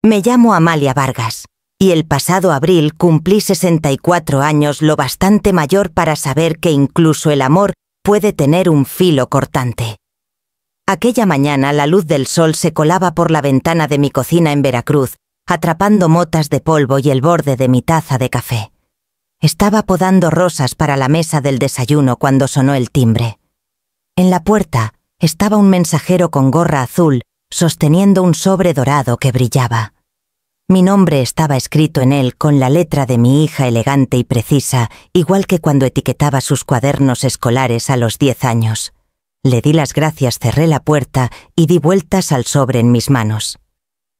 Me llamo Amalia Vargas, y el pasado abril cumplí 64 años, lo bastante mayor para saber que incluso el amor puede tener un filo cortante. Aquella mañana la luz del sol se colaba por la ventana de mi cocina en Veracruz, atrapando motas de polvo y el borde de mi taza de café. Estaba podando rosas para la mesa del desayuno cuando sonó el timbre. En la puerta estaba un mensajero con gorra azul, sosteniendo un sobre dorado que brillaba. Mi nombre estaba escrito en él con la letra de mi hija elegante y precisa, igual que cuando etiquetaba sus cuadernos escolares a los 10 años. Le di las gracias, cerré la puerta y di vueltas al sobre en mis manos.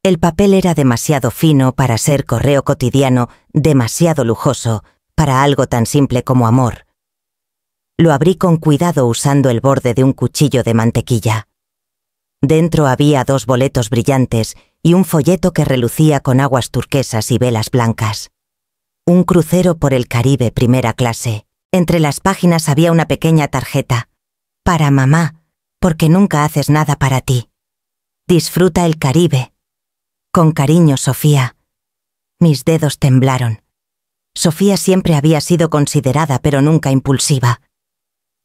El papel era demasiado fino para ser correo cotidiano, demasiado lujoso para algo tan simple como amor. Lo abrí con cuidado usando el borde de un cuchillo de mantequilla. Dentro había 2 boletos brillantes y un folleto que relucía con aguas turquesas y velas blancas. Un crucero por el Caribe primera clase. Entre las páginas había una pequeña tarjeta. Para mamá, porque nunca haces nada para ti. Disfruta el Caribe. Con cariño, Sofía. Mis dedos temblaron. Sofía siempre había sido considerada pero nunca impulsiva.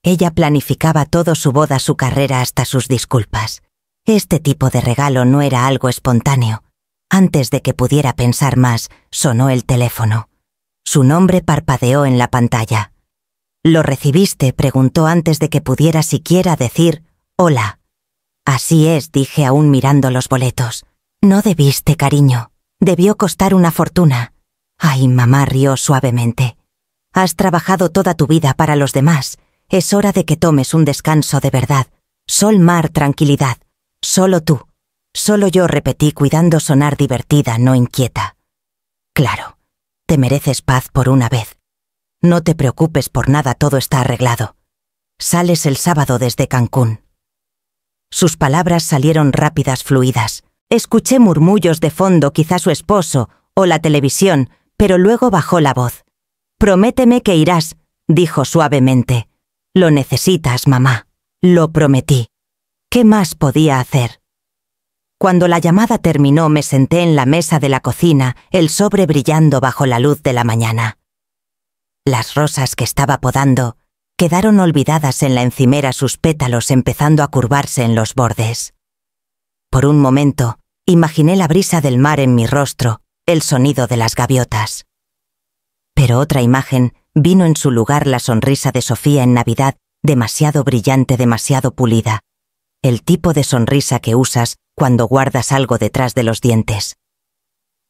Ella planificaba todo, su boda, su carrera, hasta sus disculpas. Este tipo de regalo no era algo espontáneo. Antes de que pudiera pensar más, sonó el teléfono. Su nombre parpadeó en la pantalla. ¿Lo recibiste?, preguntó antes de que pudiera siquiera decir hola. Así es, dije aún mirando los boletos. No debiste, cariño. Debió costar una fortuna. Ay, mamá rió suavemente. Has trabajado toda tu vida para los demás. Es hora de que tomes un descanso de verdad. Sol, mar, tranquilidad. Solo tú. Solo yo, repetí, cuidando sonar divertida, no inquieta. Claro, te mereces paz por una vez. No te preocupes por nada, todo está arreglado. Sales el sábado desde Cancún. Sus palabras salieron rápidas, fluidas. Escuché murmullos de fondo, quizá su esposo o la televisión, pero luego bajó la voz. Prométeme que irás, dijo suavemente. Lo necesitas, mamá. Lo prometí. ¿Qué más podía hacer? Cuando la llamada terminó, me senté en la mesa de la cocina, el sobre brillando bajo la luz de la mañana. Las rosas que estaba podando quedaron olvidadas en la encimera, sus pétalos empezando a curvarse en los bordes. Por un momento, imaginé la brisa del mar en mi rostro, el sonido de las gaviotas. Pero otra imagen vino en su lugar, la sonrisa de Sofía en Navidad, demasiado brillante, demasiado pulida. El tipo de sonrisa que usas cuando guardas algo detrás de los dientes.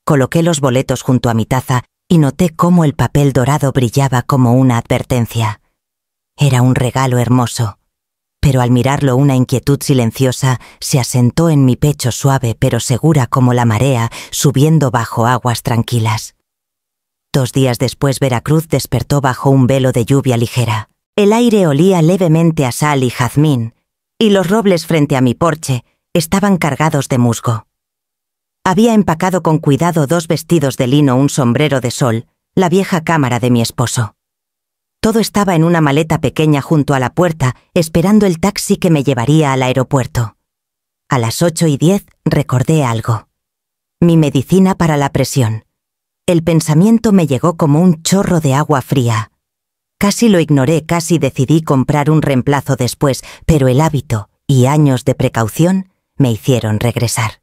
Coloqué los boletos junto a mi taza y noté cómo el papel dorado brillaba como una advertencia. Era un regalo hermoso, pero al mirarlo una inquietud silenciosa se asentó en mi pecho, suave pero segura como la marea subiendo bajo aguas tranquilas. 2 días después, Veracruz despertó bajo un velo de lluvia ligera. El aire olía levemente a sal y jazmín, y los robles frente a mi porche estaban cargados de musgo. Había empacado con cuidado 2 vestidos de lino, un sombrero de sol, la vieja cámara de mi esposo. Todo estaba en una maleta pequeña junto a la puerta, esperando el taxi que me llevaría al aeropuerto. A las 8:10 recordé algo. Mi medicina para la presión. El pensamiento me llegó como un chorro de agua fría. Casi lo ignoré, casi decidí comprar un reemplazo después, pero el hábito y años de precaución me hicieron regresar.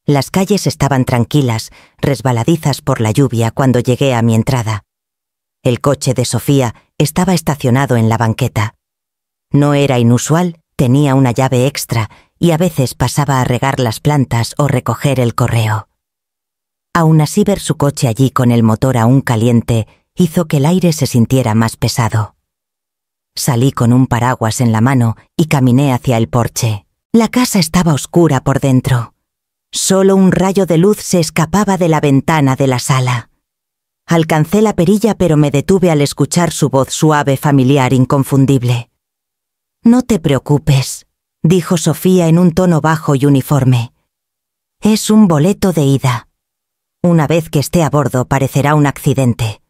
Las calles estaban tranquilas, resbaladizas por la lluvia cuando llegué a mi entrada. El coche de Sofía estaba estacionado en la banqueta. No era inusual, tenía una llave extra y a veces pasaba a regar las plantas o recoger el correo. Aún así, ver su coche allí con el motor aún caliente hizo que el aire se sintiera más pesado. Salí con un paraguas en la mano y caminé hacia el porche. La casa estaba oscura por dentro. Solo un rayo de luz se escapaba de la ventana de la sala. Alcancé la perilla, pero me detuve al escuchar su voz suave, familiar, inconfundible. «No te preocupes», dijo Sofía en un tono bajo y uniforme. «Es un boleto de ida. Una vez que esté a bordo parecerá un accidente».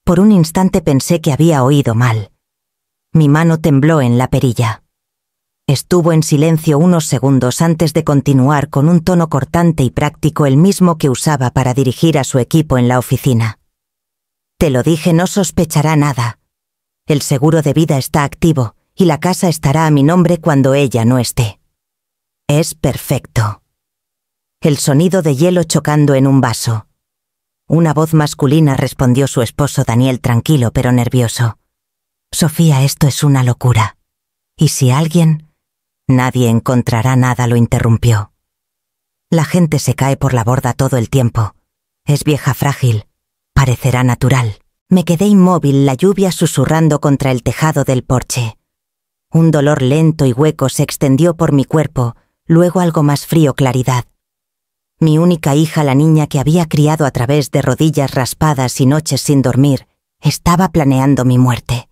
Por un instante pensé que había oído mal. Mi mano tembló en la perilla. Estuvo en silencio unos segundos antes de continuar con un tono cortante y práctico, el mismo que usaba para dirigir a su equipo en la oficina. Te lo dije, no sospechará nada. El seguro de vida está activo y la casa estará a mi nombre cuando ella no esté. Es perfecto. El sonido de hielo chocando en un vaso. Una voz masculina, respondió su esposo Daniel, tranquilo pero nervioso. Sofía, esto es una locura. ¿Y si alguien? Nadie encontrará nada, lo interrumpió. La gente se cae por la borda todo el tiempo. Es vieja frágil. Parecerá natural. Me quedé inmóvil, la lluvia susurrando contra el tejado del porche. Un dolor lento y hueco se extendió por mi cuerpo, luego algo más frío, claridad. Mi única hija, la niña que había criado a través de rodillas raspadas y noches sin dormir, estaba planeando mi muerte.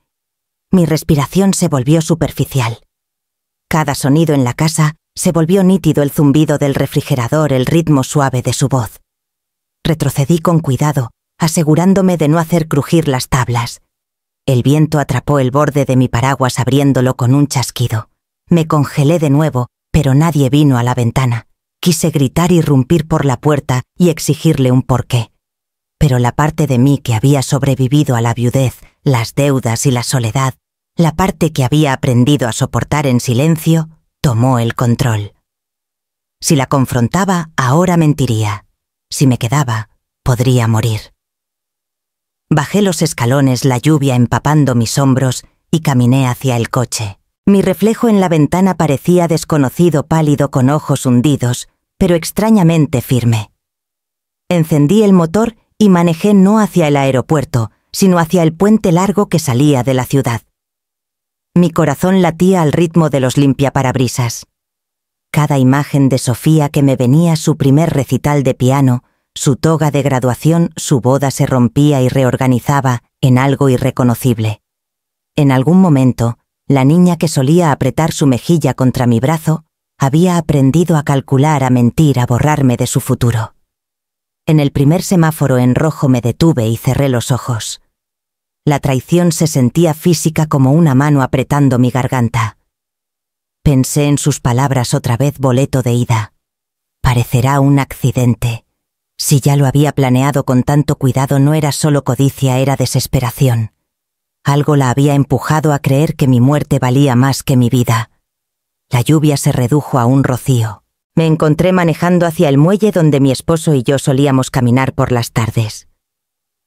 Mi respiración se volvió superficial. Cada sonido en la casa se volvió nítido, el zumbido del refrigerador, el ritmo suave de su voz. Retrocedí con cuidado, asegurándome de no hacer crujir las tablas. El viento atrapó el borde de mi paraguas abriéndolo con un chasquido. Me congelé de nuevo, pero nadie vino a la ventana. Quise gritar, irrumpir por la puerta y exigirle un porqué. Pero la parte de mí que había sobrevivido a la viudez, las deudas y la soledad, la parte que había aprendido a soportar en silencio, tomó el control. Si la confrontaba, ahora mentiría. Si me quedaba, podría morir. Bajé los escalones, la lluvia empapando mis hombros, y caminé hacia el coche. Mi reflejo en la ventana parecía desconocido, pálido, con ojos hundidos, pero extrañamente firme. Encendí el motor y manejé no hacia el aeropuerto, sino hacia el puente largo que salía de la ciudad. Mi corazón latía al ritmo de los limpiaparabrisas. Cada imagen de Sofía que me venía, su primer recital de piano, su toga de graduación, su boda, se rompía y reorganizaba en algo irreconocible. En algún momento, la niña que solía apretar su mejilla contra mi brazo había aprendido a calcular, a mentir, a borrarme de su futuro. En el primer semáforo en rojo me detuve y cerré los ojos. La traición se sentía física, como una mano apretando mi garganta. Pensé en sus palabras otra vez, boleto de ida. Parecerá un accidente. Si ya lo había planeado con tanto cuidado, no era solo codicia, era desesperación. Algo la había empujado a creer que mi muerte valía más que mi vida. La lluvia se redujo a un rocío. Me encontré manejando hacia el muelle donde mi esposo y yo solíamos caminar por las tardes.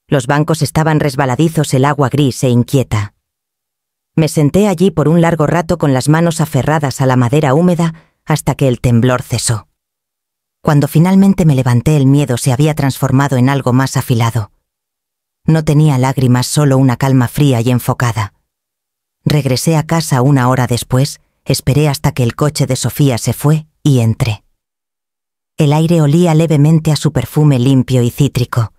Los bancos estaban resbaladizos, el agua gris e inquieta. Me senté allí por un largo rato con las manos aferradas a la madera húmeda hasta que el temblor cesó. Cuando finalmente me levanté, el miedo se había transformado en algo más afilado. No tenía lágrimas, solo una calma fría y enfocada. Regresé a casa 1 hora después, esperé hasta que el coche de Sofía se fue y entré. El aire olía levemente a su perfume limpio y cítrico.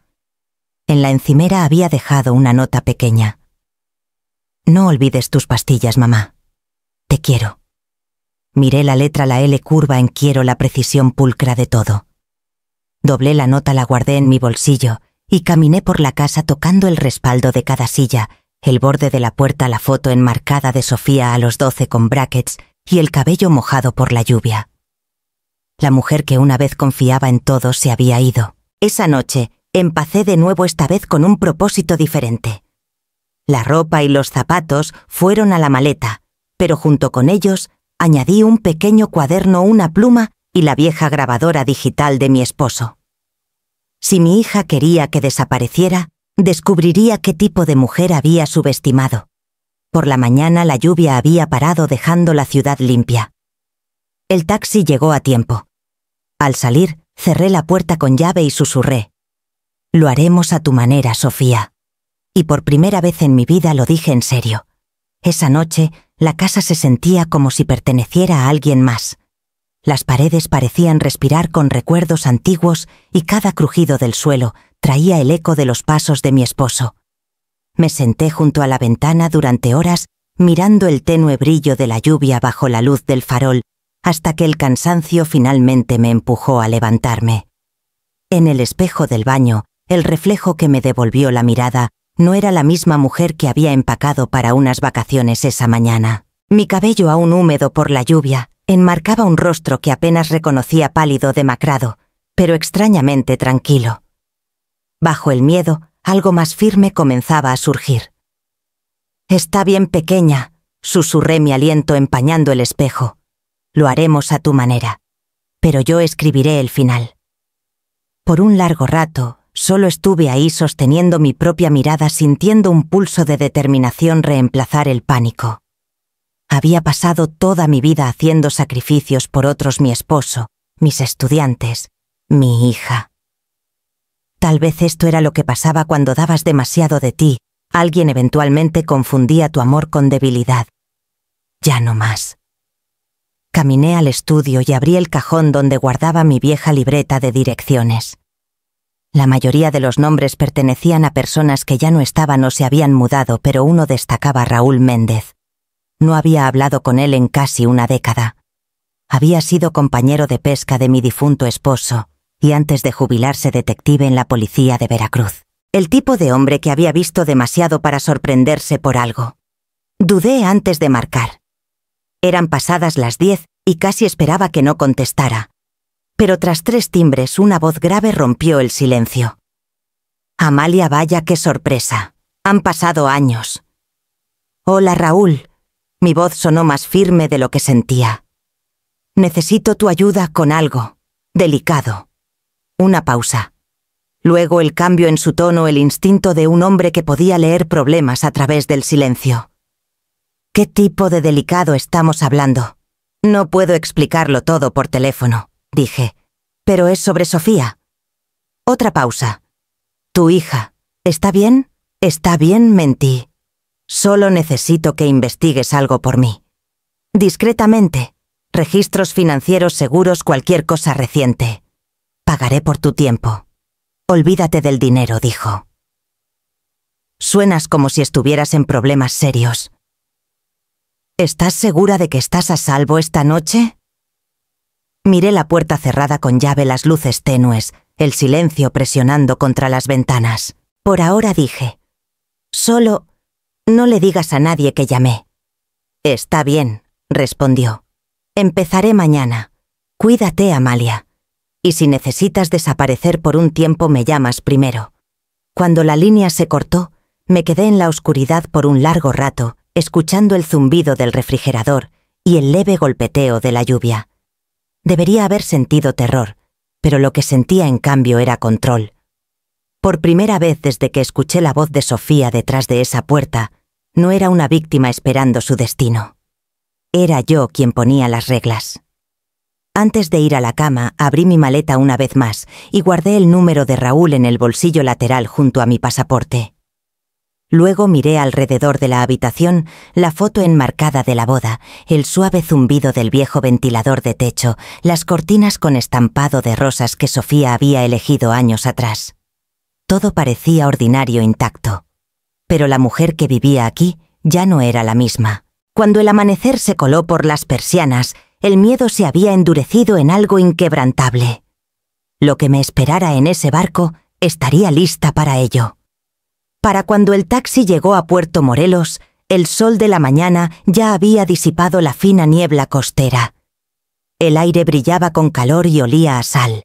En la encimera había dejado una nota pequeña. No olvides tus pastillas, mamá. Te quiero. Miré la letra, la L curva en quiero, la precisión pulcra de todo. Doblé la nota, la guardé en mi bolsillo y caminé por la casa tocando el respaldo de cada silla, el borde de la puerta, la foto enmarcada de Sofía a los 12 con brackets y el cabello mojado por la lluvia. La mujer que una vez confiaba en todo se había ido. Esa noche empacé de nuevo, esta vez con un propósito diferente. La ropa y los zapatos fueron a la maleta, pero junto con ellos añadí un pequeño cuaderno, una pluma y la vieja grabadora digital de mi esposo. Si mi hija quería que desapareciera, descubriría qué tipo de mujer había subestimado. Por la mañana la lluvia había parado, dejando la ciudad limpia. El taxi llegó a tiempo. Al salir, cerré la puerta con llave y susurré: «Lo haremos a tu manera, Sofía». Y por primera vez en mi vida lo dije en serio. Esa noche, la casa se sentía como si perteneciera a alguien más. Las paredes parecían respirar con recuerdos antiguos y cada crujido del suelo traía el eco de los pasos de mi esposo. Me senté junto a la ventana durante horas, mirando el tenue brillo de la lluvia bajo la luz del farol, hasta que el cansancio finalmente me empujó a levantarme. En el espejo del baño, el reflejo que me devolvió la mirada no era la misma mujer que había empacado para unas vacaciones esa mañana. Mi cabello aún húmedo por la lluvia enmarcaba un rostro que apenas reconocía, pálido, demacrado, pero extrañamente tranquilo. Bajo el miedo, algo más firme comenzaba a surgir. «Está bien, pequeña», susurré mi aliento empañando el espejo. «Lo haremos a tu manera. Pero yo escribiré el final». Por un largo rato, solo estuve ahí sosteniendo mi propia mirada, sintiendo un pulso de determinación reemplazar el pánico. Había pasado toda mi vida haciendo sacrificios por otros: mi esposo, mis estudiantes, mi hija. Tal vez esto era lo que pasaba cuando dabas demasiado de ti. Alguien eventualmente confundía tu amor con debilidad. Ya no más. Caminé al estudio y abrí el cajón donde guardaba mi vieja libreta de direcciones. La mayoría de los nombres pertenecían a personas que ya no estaban o se habían mudado, pero uno destacaba: Raúl Méndez. No había hablado con él en casi una década. Había sido compañero de pesca de mi difunto esposo y antes de jubilarse detective en la policía de Veracruz. El tipo de hombre que había visto demasiado para sorprenderse por algo. Dudé antes de marcar. Eran pasadas las 10 y casi esperaba que no contestara. Pero tras 3 timbres, una voz grave rompió el silencio. «Amalia, vaya qué sorpresa. Han pasado años». «Hola, Raúl». Mi voz sonó más firme de lo que sentía. «Necesito tu ayuda con algo delicado». Una pausa. Luego el cambio en su tono, el instinto de un hombre que podía leer problemas a través del silencio. «¿Qué tipo de delicado estamos hablando?» «No puedo explicarlo todo por teléfono», dije. «Pero es sobre Sofía». Otra pausa. «¿Tu hija está bien?» «Está bien», mentí. «Solo necesito que investigues algo por mí. Discretamente. Registros financieros, seguros, cualquier cosa reciente. Pagaré por tu tiempo. Olvídate del dinero», dijo. «Suenas como si estuvieras en problemas serios». «¿Estás segura de que estás a salvo esta noche?» Miré la puerta cerrada con llave, las luces tenues, el silencio presionando contra las ventanas. «Por ahora», dije. «Solo no le digas a nadie que llamé». «Está bien», respondió. «Empezaré mañana. Cuídate, Amalia. Y si necesitas desaparecer por un tiempo, me llamas primero». Cuando la línea se cortó, me quedé en la oscuridad por un largo rato, escuchando el zumbido del refrigerador y el leve golpeteo de la lluvia. Debería haber sentido terror, pero lo que sentía en cambio era control. Por primera vez desde que escuché la voz de Sofía detrás de esa puerta, no era una víctima esperando su destino. Era yo quien ponía las reglas. Antes de ir a la cama, abrí mi maleta una vez más y guardé el número de Raúl en el bolsillo lateral junto a mi pasaporte. Luego miré alrededor de la habitación, la foto enmarcada de la boda, el suave zumbido del viejo ventilador de techo, las cortinas con estampado de rosas que Sofía había elegido años atrás. Todo parecía ordinario, intacto. Pero la mujer que vivía aquí ya no era la misma. Cuando el amanecer se coló por las persianas, el miedo se había endurecido en algo inquebrantable. Lo que me esperara en ese barco, estaría lista para ello. Para cuando el taxi llegó a Puerto Morelos, el sol de la mañana ya había disipado la fina niebla costera. El aire brillaba con calor y olía a sal.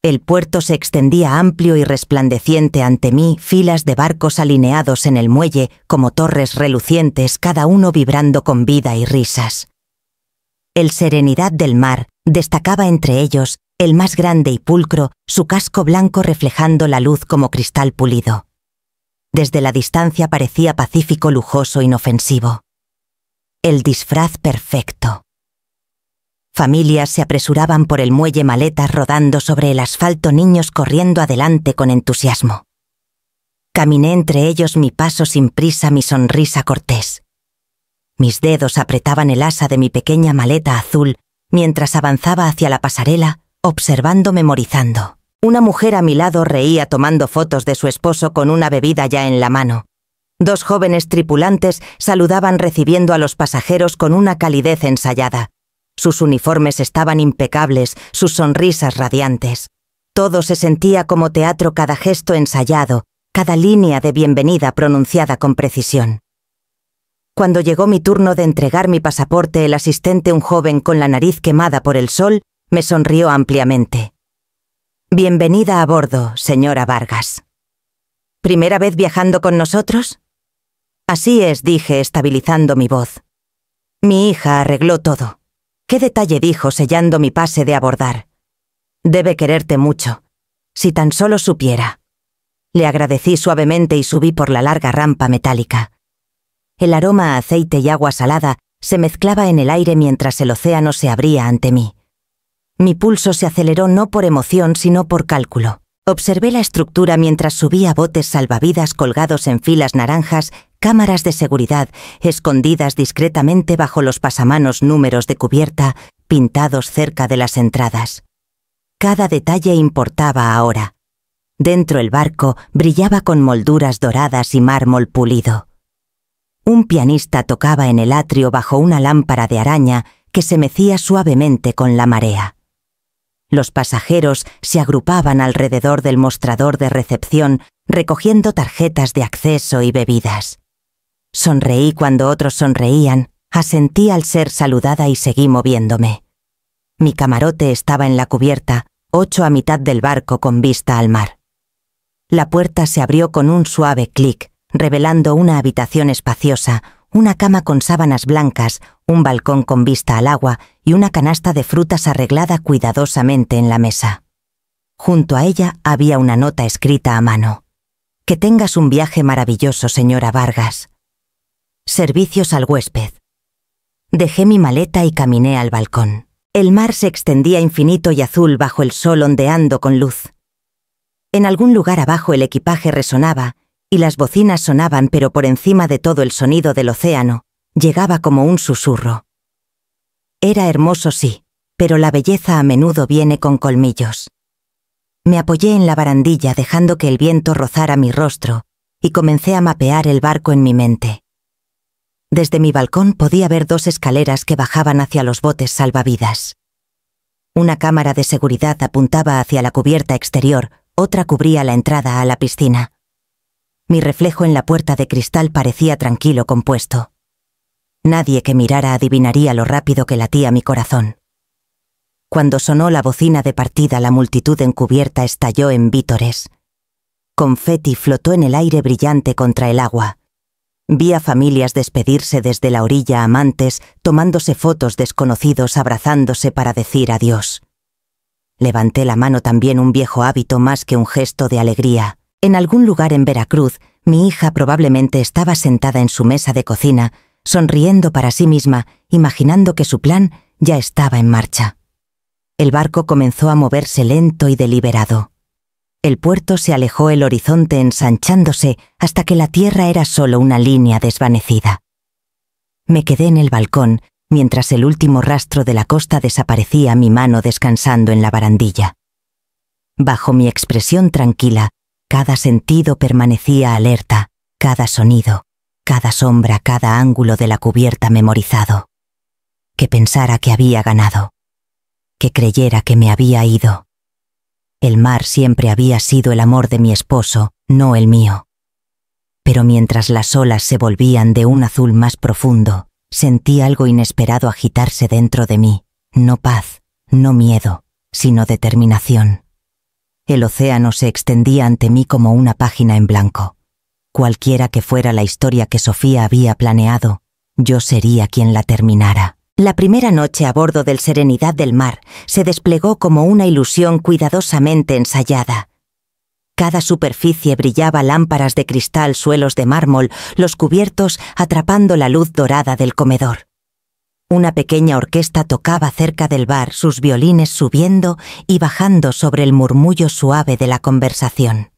El puerto se extendía amplio y resplandeciente ante mí, filas de barcos alineados en el muelle como torres relucientes, cada uno vibrando con vida y risas. El Serenidad del Mar destacaba entre ellos, el más grande y pulcro, su casco blanco reflejando la luz como cristal pulido. Desde la distancia parecía pacífico, lujoso, inofensivo. El disfraz perfecto. Familias se apresuraban por el muelle, maletas rodando sobre el asfalto, niños corriendo adelante con entusiasmo. Caminé entre ellos, mi paso sin prisa, mi sonrisa cortés. Mis dedos apretaban el asa de mi pequeña maleta azul mientras avanzaba hacia la pasarela, observando, memorizando. Una mujer a mi lado reía tomando fotos de su esposo con una bebida ya en la mano. 2 jóvenes tripulantes saludaban recibiendo a los pasajeros con una calidez ensayada. Sus uniformes estaban impecables, sus sonrisas radiantes. Todo se sentía como teatro, cada gesto ensayado, cada línea de bienvenida pronunciada con precisión. Cuando llegó mi turno de entregar mi pasaporte, el asistente, un joven con la nariz quemada por el sol, me sonrió ampliamente. «Bienvenida a bordo, señora Vargas». «¿Primera vez viajando con nosotros?» «Así es», dije, estabilizando mi voz. «Mi hija arregló todo». «¿Qué detalle?», dijo, sellando mi pase de abordar. «Debe quererte mucho. Si tan solo supiera». Le agradecí suavemente y subí por la larga rampa metálica. El aroma a aceite y agua salada se mezclaba en el aire mientras el océano se abría ante mí. Mi pulso se aceleró no por emoción, sino por cálculo. Observé la estructura mientras subía botes salvavidas colgados en filas naranjas, cámaras de seguridad escondidas discretamente bajo los pasamanos, números de cubierta pintados cerca de las entradas. Cada detalle importaba ahora. Dentro el barco brillaba con molduras doradas y mármol pulido. Un pianista tocaba en el atrio bajo una lámpara de araña que se mecía suavemente con la marea. Los pasajeros se agrupaban alrededor del mostrador de recepción, recogiendo tarjetas de acceso y bebidas. Sonreí cuando otros sonreían, asentí al ser saludada y seguí moviéndome. Mi camarote estaba en la cubierta, 8 a mitad del barco con vista al mar. La puerta se abrió con un suave clic, revelando una habitación espaciosa, una cama con sábanas blancas, un balcón con vista al agua y una canasta de frutas arreglada cuidadosamente en la mesa. Junto a ella había una nota escrita a mano. «Que tengas un viaje maravilloso, señora Vargas. Servicios al huésped». Dejé mi maleta y caminé al balcón. El mar se extendía infinito y azul bajo el sol, ondeando con luz. En algún lugar abajo el equipaje resonaba y las bocinas sonaban, pero por encima de todo el sonido del océano llegaba como un susurro. Era hermoso, sí, pero la belleza a menudo viene con colmillos. Me apoyé en la barandilla dejando que el viento rozara mi rostro y comencé a mapear el barco en mi mente. Desde mi balcón podía ver 2 escaleras que bajaban hacia los botes salvavidas. Una cámara de seguridad apuntaba hacia la cubierta exterior, otra cubría la entrada a la piscina. Mi reflejo en la puerta de cristal parecía tranquilo, compuesto. Nadie que mirara adivinaría lo rápido que latía mi corazón. Cuando sonó la bocina de partida, la multitud encubierta estalló en vítores. Confeti flotó en el aire brillante contra el agua. Vi a familias despedirse desde la orilla, amantes tomándose fotos, desconocidos abrazándose para decir adiós. Levanté la mano, también un viejo hábito más que un gesto de alegría. En algún lugar en Veracruz, mi hija probablemente estaba sentada en su mesa de cocina, sonriendo para sí misma, imaginando que su plan ya estaba en marcha. El barco comenzó a moverse lento y deliberado. El puerto se alejó, el horizonte ensanchándose hasta que la tierra era solo una línea desvanecida. Me quedé en el balcón mientras el último rastro de la costa desaparecía, mi mano descansando en la barandilla. Bajo mi expresión tranquila, cada sentido permanecía alerta, cada sonido, cada sombra, cada ángulo de la cubierta memorizado. Que pensara que había ganado, que creyera que me había ido. El mar siempre había sido el amor de mi esposo, no el mío. Pero mientras las olas se volvían de un azul más profundo, sentí algo inesperado agitarse dentro de mí, no paz, no miedo, sino determinación. El océano se extendía ante mí como una página en blanco. Cualquiera que fuera la historia que Sofía había planeado, yo sería quien la terminara. La primera noche a bordo del Serenidad del Mar se desplegó como una ilusión cuidadosamente ensayada. Cada superficie brillaba, lámparas de cristal, suelos de mármol, los cubiertos atrapando la luz dorada del comedor. Una pequeña orquesta tocaba cerca del bar, sus violines subiendo y bajando sobre el murmullo suave de la conversación.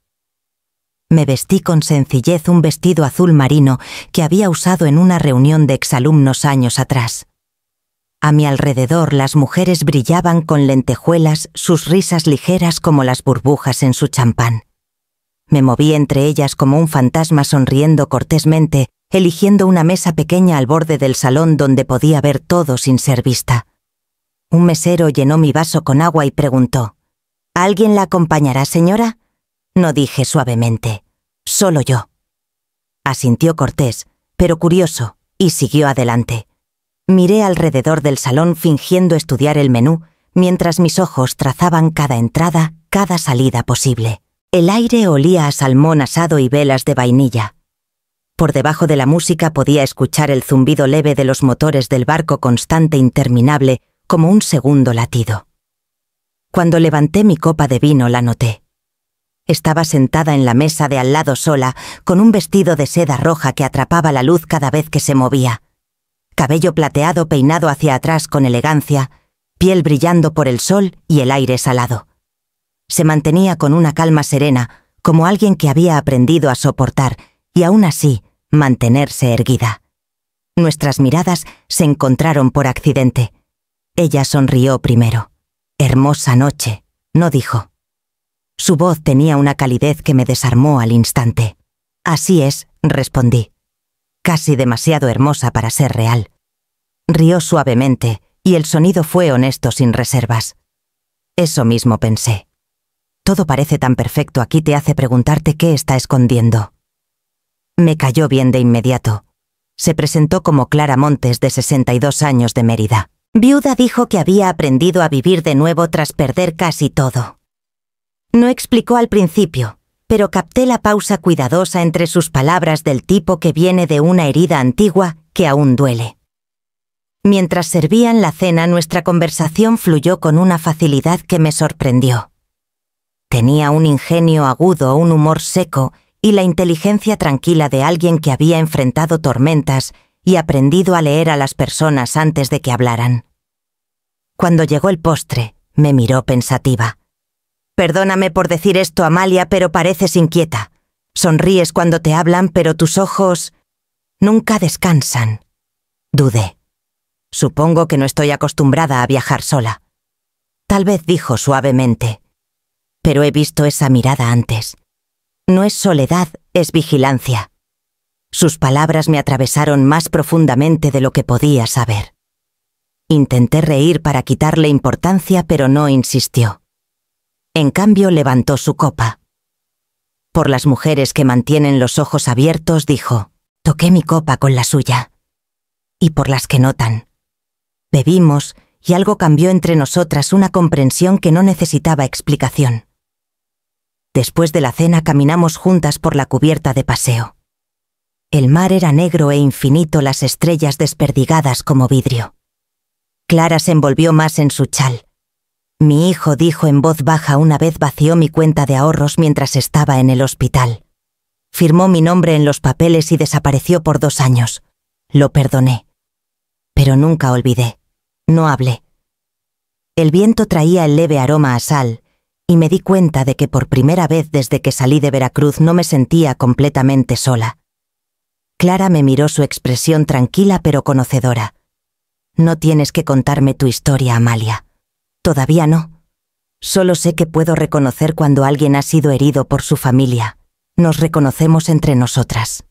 Me vestí con sencillez, un vestido azul marino que había usado en una reunión de exalumnos años atrás. A mi alrededor las mujeres brillaban con lentejuelas, sus risas ligeras como las burbujas en su champán. Me moví entre ellas como un fantasma, sonriendo cortésmente, eligiendo una mesa pequeña al borde del salón donde podía ver todo sin ser vista. Un mesero llenó mi vaso con agua y preguntó: ¿Alguien la acompañará, señora? No, dije suavemente. Solo yo. Asintió cortés, pero curioso, y siguió adelante. Miré alrededor del salón fingiendo estudiar el menú, mientras mis ojos trazaban cada entrada, cada salida posible. El aire olía a salmón asado y velas de vainilla. Por debajo de la música podía escuchar el zumbido leve de los motores del barco constante e interminable, como un segundo latido. Cuando levanté mi copa de vino la noté. Estaba sentada en la mesa de al lado sola, con un vestido de seda roja que atrapaba la luz cada vez que se movía. Cabello plateado peinado hacia atrás con elegancia, piel brillando por el sol y el aire salado. Se mantenía con una calma serena, como alguien que había aprendido a soportar, y aún así, mantenerse erguida. Nuestras miradas se encontraron por accidente. Ella sonrió primero. «Hermosa noche», no dijo. Su voz tenía una calidez que me desarmó al instante. «Así es», respondí. «Casi demasiado hermosa para ser real». Rió suavemente, y el sonido fue honesto sin reservas. Eso mismo pensé. Todo parece tan perfecto aquí te hace preguntarte qué está escondiendo. Me cayó bien de inmediato. Se presentó como Clara Montes, de 62 años, de Mérida. Viuda, dijo que había aprendido a vivir de nuevo tras perder casi todo. No explicó al principio, pero capté la pausa cuidadosa entre sus palabras del tipo que viene de una herida antigua que aún duele. Mientras servían la cena, nuestra conversación fluyó con una facilidad que me sorprendió. Tenía un ingenio agudo, un humor seco y la inteligencia tranquila de alguien que había enfrentado tormentas y aprendido a leer a las personas antes de que hablaran. Cuando llegó el postre, me miró pensativa. «Perdóname por decir esto, Amalia, pero pareces inquieta. Sonríes cuando te hablan, pero tus ojos nunca descansan». Dudé. «Supongo que no estoy acostumbrada a viajar sola». Tal vez dijo suavemente. «Pero he visto esa mirada antes. No es soledad, es vigilancia». Sus palabras me atravesaron más profundamente de lo que podía saber. Intenté reír para quitarle importancia, pero no insistió. En cambio, levantó su copa. Por las mujeres que mantienen los ojos abiertos, dijo. Toqué mi copa con la suya. Y por las que notan. Bebimos, y algo cambió entre nosotras, una comprensión que no necesitaba explicación. Después de la cena caminamos juntas por la cubierta de paseo. El mar era negro e infinito, las estrellas desperdigadas como vidrio. Clara se envolvió más en su chal. Mi hijo, dijo en voz baja, una vez vació mi cuenta de ahorros mientras estaba en el hospital. Firmó mi nombre en los papeles y desapareció por 2 años. Lo perdoné. Pero nunca olvidé. No hablé. El viento traía el leve aroma a sal, y me di cuenta de que por primera vez desde que salí de Veracruz no me sentía completamente sola. Clara me miró, su expresión tranquila pero conocedora. No tienes que contarme tu historia, Amalia. Todavía no. Solo sé que puedo reconocer cuando alguien ha sido herido por su familia. Nos reconocemos entre nosotras.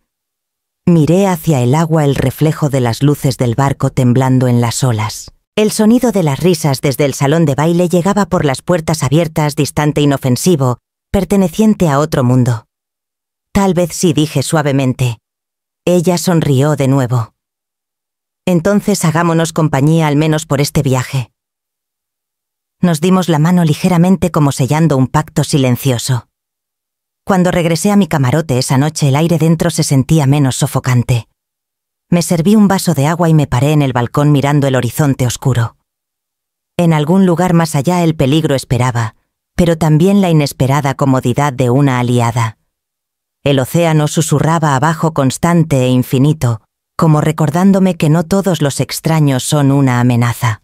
Miré hacia el agua, el reflejo de las luces del barco temblando en las olas. El sonido de las risas desde el salón de baile llegaba por las puertas abiertas, distante, inofensivo, perteneciente a otro mundo. Tal vez sí, dije suavemente. Ella sonrió de nuevo. Entonces hagámonos compañía al menos por este viaje. Nos dimos la mano ligeramente como sellando un pacto silencioso. Cuando regresé a mi camarote esa noche, el aire dentro se sentía menos sofocante. Me serví un vaso de agua y me paré en el balcón mirando el horizonte oscuro. En algún lugar más allá el peligro esperaba, pero también la inesperada comodidad de una aliada. El océano susurraba abajo, constante e infinito, como recordándome que no todos los extraños son una amenaza.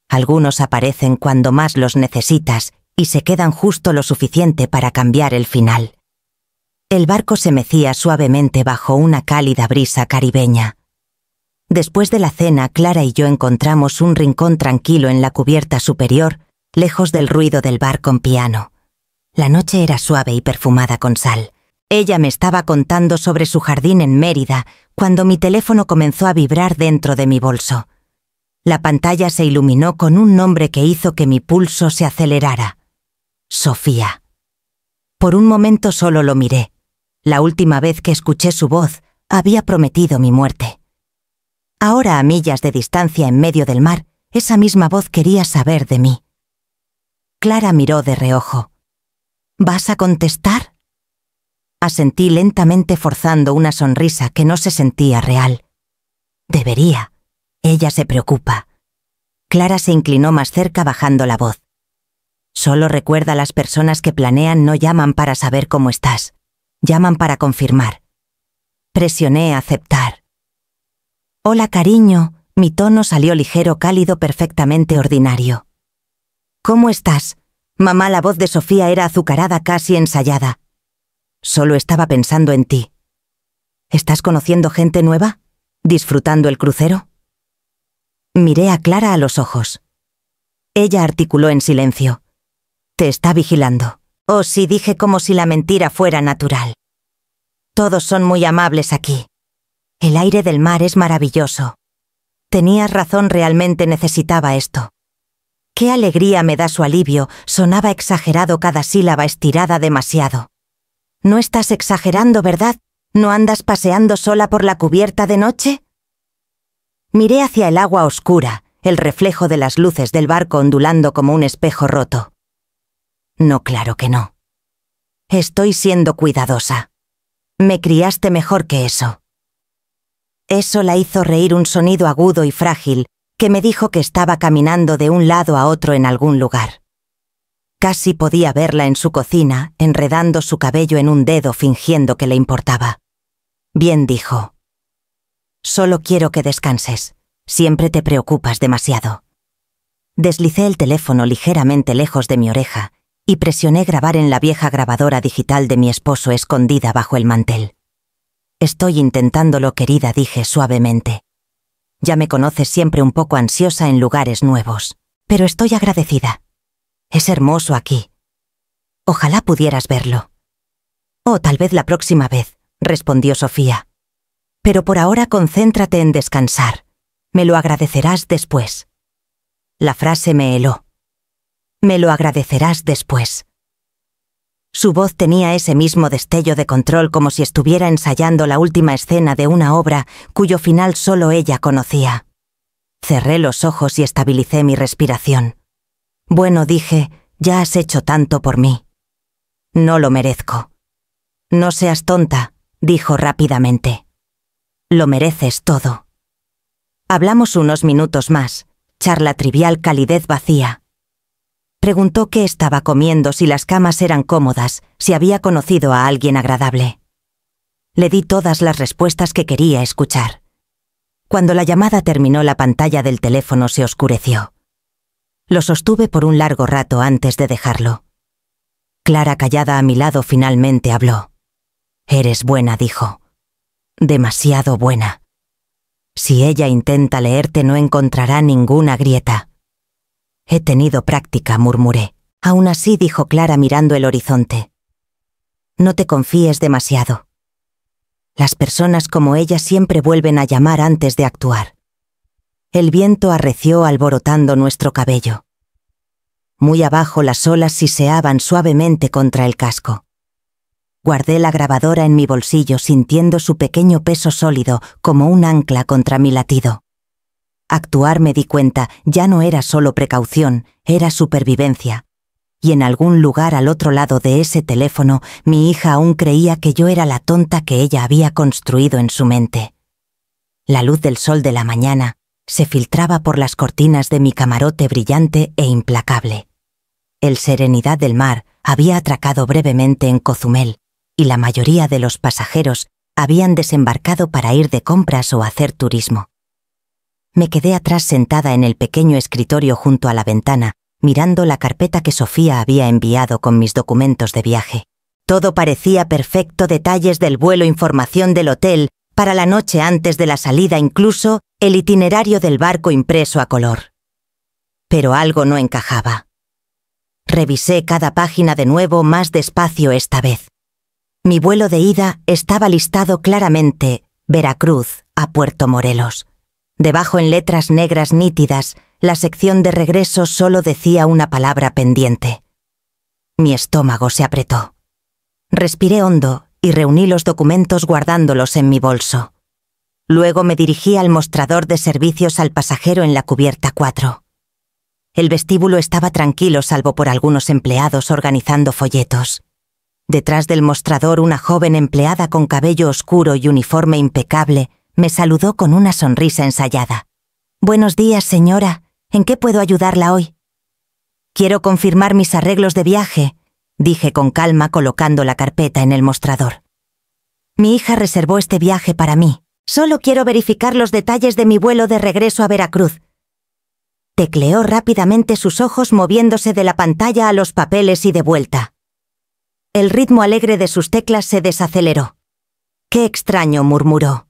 Algunos aparecen cuando más los necesitas y se quedan justo lo suficiente para cambiar el final. El barco se mecía suavemente bajo una cálida brisa caribeña. Después de la cena, Clara y yo encontramos un rincón tranquilo en la cubierta superior, lejos del ruido del bar con piano. La noche era suave y perfumada con sal. Ella me estaba contando sobre su jardín en Mérida, cuando mi teléfono comenzó a vibrar dentro de mi bolso. La pantalla se iluminó con un nombre que hizo que mi pulso se acelerara. Sofía. Por un momento solo lo miré. La última vez que escuché su voz, había prometido mi muerte. Ahora, a millas de distancia en medio del mar, esa misma voz quería saber de mí. Clara miró de reojo. ¿Vas a contestar? Asentí lentamente, forzando una sonrisa que no se sentía real. Debería. Ella se preocupa. Clara se inclinó más cerca, bajando la voz. Solo recuerda, las personas que planean no llaman para saber cómo estás. Llaman para confirmar. Presioné aceptar. Hola, cariño. Mi tono salió ligero, cálido, perfectamente ordinario. ¿Cómo estás? Mamá, la voz de Sofía era azucarada, casi ensayada. Solo estaba pensando en ti. ¿Estás conociendo gente nueva? ¿Disfrutando el crucero? Miré a Clara a los ojos. Ella articuló en silencio. Te está vigilando. Oh, sí, dije como si la mentira fuera natural. Todos son muy amables aquí. El aire del mar es maravilloso. Tenías razón, realmente necesitaba esto. Qué alegría me da su alivio, sonaba exagerado, cada sílaba estirada demasiado. No estás exagerando, ¿verdad? ¿No andas paseando sola por la cubierta de noche? Miré hacia el agua oscura, el reflejo de las luces del barco ondulando como un espejo roto. No, claro que no. Estoy siendo cuidadosa. Me criaste mejor que eso. Eso la hizo reír, un sonido agudo y frágil que me dijo que estaba caminando de un lado a otro en algún lugar. Casi podía verla en su cocina, enredando su cabello en un dedo, fingiendo que le importaba. Bien, dijo. Solo quiero que descanses. Siempre te preocupas demasiado. Deslicé el teléfono ligeramente lejos de mi oreja y presioné grabar en la vieja grabadora digital de mi esposo escondida bajo el mantel. Estoy intentándolo, querida, dije suavemente. Ya me conoces, siempre un poco ansiosa en lugares nuevos, pero estoy agradecida. Es hermoso aquí. Ojalá pudieras verlo. Oh, tal vez la próxima vez, respondió Sofía. Pero por ahora concéntrate en descansar. Me lo agradecerás después. La frase me heló. Me lo agradecerás después. Su voz tenía ese mismo destello de control, como si estuviera ensayando la última escena de una obra cuyo final solo ella conocía. Cerré los ojos y estabilicé mi respiración. Bueno, dije, ya has hecho tanto por mí. No lo merezco. No seas tonta, dijo rápidamente. Lo mereces todo. Hablamos unos minutos más, charla trivial, calidez vacía. Preguntó qué estaba comiendo, si las camas eran cómodas, si había conocido a alguien agradable. Le di todas las respuestas que quería escuchar. Cuando la llamada terminó, la pantalla del teléfono se oscureció. Lo sostuve por un largo rato antes de dejarlo. Clara, callada a mi lado, finalmente habló. Eres buena, dijo. Demasiado buena. Si ella intenta leerte, no encontrará ninguna grieta. He tenido práctica, murmuré. Aún así, dijo Clara mirando el horizonte. No te confíes demasiado. Las personas como ella siempre vuelven a llamar antes de actuar. El viento arreció alborotando nuestro cabello. Muy abajo, las olas siseaban suavemente contra el casco. Guardé la grabadora en mi bolsillo, sintiendo su pequeño peso sólido como un ancla contra mi latido. Actuar, me di cuenta, ya no era solo precaución, era supervivencia. Y en algún lugar al otro lado de ese teléfono, mi hija aún creía que yo era la tonta que ella había construido en su mente. La luz del sol de la mañana se filtraba por las cortinas de mi camarote, brillante e implacable. El Serenidad del Mar había atracado brevemente en Cozumel, y la mayoría de los pasajeros habían desembarcado para ir de compras o hacer turismo. Me quedé atrás, sentada en el pequeño escritorio junto a la ventana, mirando la carpeta que Sofía había enviado con mis documentos de viaje. Todo parecía perfecto: detalles del vuelo, información del hotel para la noche antes de la salida, incluso el itinerario del barco impreso a color. Pero algo no encajaba. Revisé cada página de nuevo, más despacio esta vez. Mi vuelo de ida estaba listado claramente: Veracruz a Puerto Morelos. Debajo, en letras negras nítidas, la sección de regreso solo decía una palabra: pendiente. Mi estómago se apretó. Respiré hondo y reuní los documentos, guardándolos en mi bolso. Luego me dirigí al mostrador de servicios al pasajero en la cubierta 4. El vestíbulo estaba tranquilo salvo por algunos empleados organizando folletos. Detrás del mostrador, una joven empleada con cabello oscuro y uniforme impecable me saludó con una sonrisa ensayada. «Buenos días, señora. ¿En qué puedo ayudarla hoy?» «Quiero confirmar mis arreglos de viaje», dije con calma colocando la carpeta en el mostrador. «Mi hija reservó este viaje para mí. Solo quiero verificar los detalles de mi vuelo de regreso a Veracruz». Tecleó rápidamente sus ojos moviéndose de la pantalla a los papeles y de vuelta. El ritmo alegre de sus teclas se desaceleró. «Qué extraño», murmuró.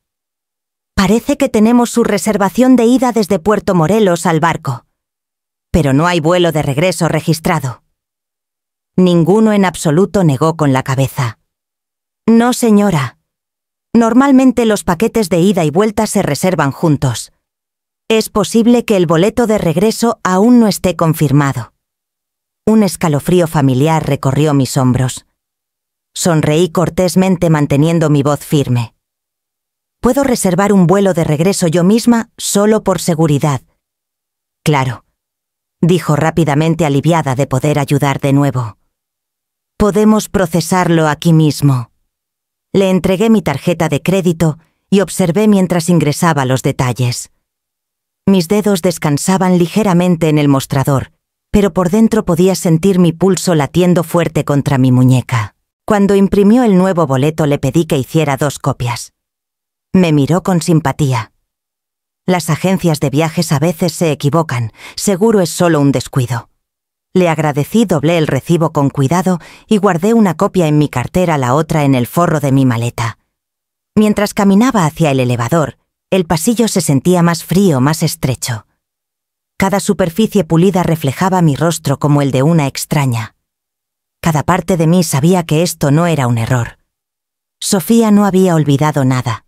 «Parece que tenemos su reservación de ida desde Puerto Morelos al barco. Pero no hay vuelo de regreso registrado». Ninguno en absoluto negó con la cabeza. «No, señora. Normalmente los paquetes de ida y vuelta se reservan juntos. Es posible que el boleto de regreso aún no esté confirmado». Un escalofrío familiar recorrió mis hombros. Sonreí cortésmente manteniendo mi voz firme. «Puedo reservar un vuelo de regreso yo misma solo por seguridad». «Claro», dijo rápidamente aliviada de poder ayudar de nuevo. «Podemos procesarlo aquí mismo». Le entregué mi tarjeta de crédito y observé mientras ingresaba los detalles. Mis dedos descansaban ligeramente en el mostrador, pero por dentro podía sentir mi pulso latiendo fuerte contra mi muñeca. Cuando imprimió el nuevo boleto le pedí que hiciera 2 copias. Me miró con simpatía. Las agencias de viajes a veces se equivocan, seguro es solo un descuido. Le agradecí, doblé el recibo con cuidado y guardé una copia en mi cartera, la otra en el forro de mi maleta. Mientras caminaba hacia el elevador, el pasillo se sentía más frío, más estrecho. Cada superficie pulida reflejaba mi rostro como el de una extraña. Cada parte de mí sabía que esto no era un error. Sofía no había olvidado nada.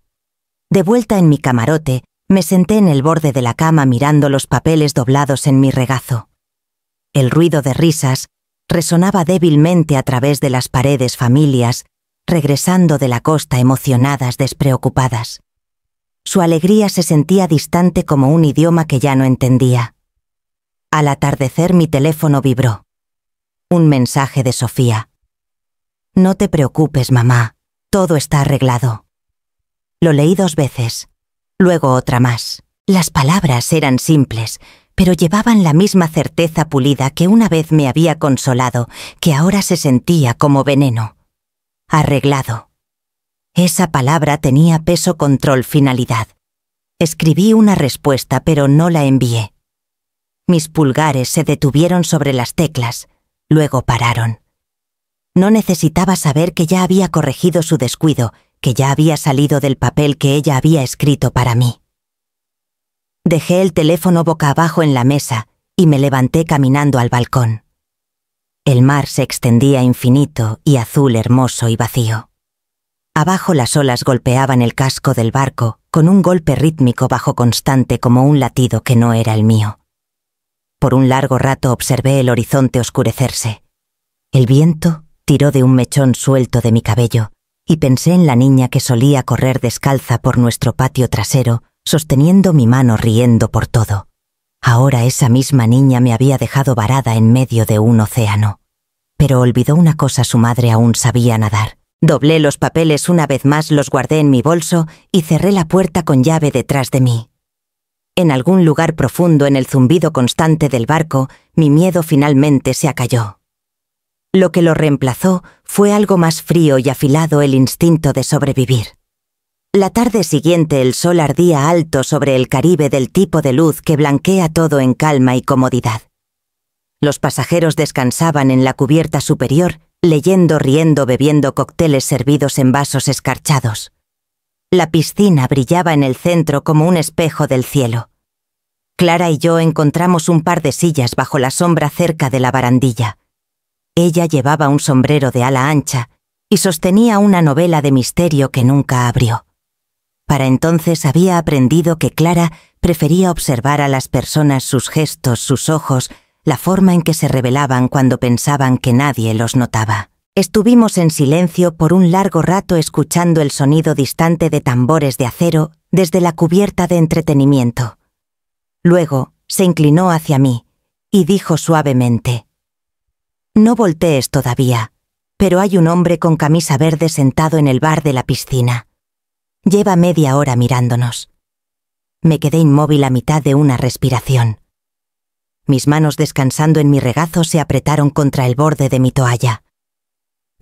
De vuelta en mi camarote, me senté en el borde de la cama mirando los papeles doblados en mi regazo. El ruido de risas resonaba débilmente a través de las paredes, familias, regresando de la costa emocionadas, despreocupadas. Su alegría se sentía distante como un idioma que ya no entendía. Al atardecer mi teléfono vibró. Un mensaje de Sofía. «No te preocupes, mamá, todo está arreglado». Lo leí 2 veces, luego otra más. Las palabras eran simples, pero llevaban la misma certeza pulida que una vez me había consolado, que ahora se sentía como veneno. Arreglado. Esa palabra tenía peso, control, finalidad. Escribí una respuesta, pero no la envié. Mis pulgares se detuvieron sobre las teclas, luego pararon. No necesitaba saber que ya había corregido su descuido, que ya había salido del papel que ella había escrito para mí. Dejé el teléfono boca abajo en la mesa y me levanté caminando al balcón. El mar se extendía infinito y azul, hermoso y vacío. Abajo las olas golpeaban el casco del barco con un golpe rítmico bajo constante como un latido que no era el mío. Por un largo rato observé el horizonte oscurecerse. El viento tiró de un mechón suelto de mi cabello y pensé en la niña que solía correr descalza por nuestro patio trasero, sosteniendo mi mano, riendo por todo. Ahora esa misma niña me había dejado varada en medio de un océano. Pero olvidó una cosa: su madre aún sabía nadar. Doblé los papeles una vez más, los guardé en mi bolso y cerré la puerta con llave detrás de mí. En algún lugar profundo, en el zumbido constante del barco, mi miedo finalmente se acalló. Lo que lo reemplazó fue algo más frío y afilado: el instinto de sobrevivir. La tarde siguiente el sol ardía alto sobre el Caribe, del tipo de luz que blanquea todo en calma y comodidad. Los pasajeros descansaban en la cubierta superior, leyendo, riendo, bebiendo cócteles servidos en vasos escarchados. La piscina brillaba en el centro como un espejo del cielo. Clara y yo encontramos un par de sillas bajo la sombra cerca de la barandilla. Ella llevaba un sombrero de ala ancha y sostenía una novela de misterio que nunca abrió. Para entonces había aprendido que Clara prefería observar a las personas, sus gestos, sus ojos, la forma en que se revelaban cuando pensaban que nadie los notaba. Estuvimos en silencio por un largo rato escuchando el sonido distante de tambores de acero desde la cubierta de entretenimiento. Luego se inclinó hacia mí y dijo suavemente: «No voltees todavía, pero hay un hombre con camisa verde sentado en el bar de la piscina. Lleva media hora mirándonos». Me quedé inmóvil a mitad de una respiración. Mis manos descansando en mi regazo se apretaron contra el borde de mi toalla.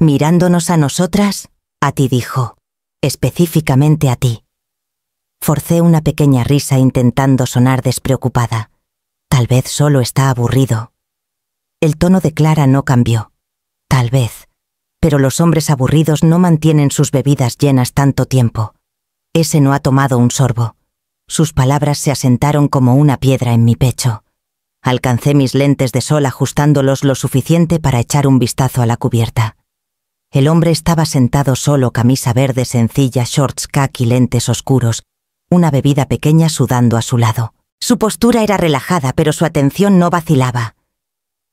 «¿Mirándonos a nosotras?» «A ti», dijo. «Específicamente a ti». Forcé una pequeña risa intentando sonar despreocupada. Tal vez solo está aburrido. El tono de Clara no cambió. Tal vez. Pero los hombres aburridos no mantienen sus bebidas llenas tanto tiempo. Ese no ha tomado un sorbo. Sus palabras se asentaron como una piedra en mi pecho. Alcancé mis lentes de sol ajustándolos lo suficiente para echar un vistazo a la cubierta. El hombre estaba sentado solo, camisa verde sencilla, shorts khaki, lentes oscuros, una bebida pequeña sudando a su lado. Su postura era relajada, pero su atención no vacilaba.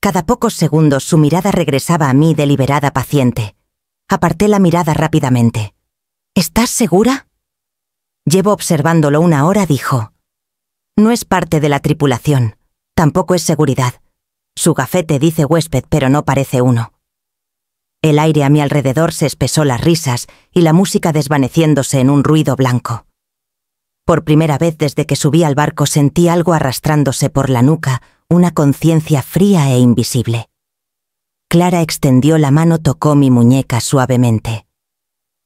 Cada pocos segundos su mirada regresaba a mí deliberada, paciente. Aparté la mirada rápidamente. «¿Estás segura?» «Llevo observándolo una hora», dijo. «No es parte de la tripulación. Tampoco es seguridad. Su gafete dice huésped, pero no parece uno». El aire a mi alrededor se espesó las risas y la música desvaneciéndose en un ruido blanco. Por primera vez desde que subí al barco sentí algo arrastrándose por la nuca, una conciencia fría e invisible. Clara extendió la mano, tocó mi muñeca suavemente.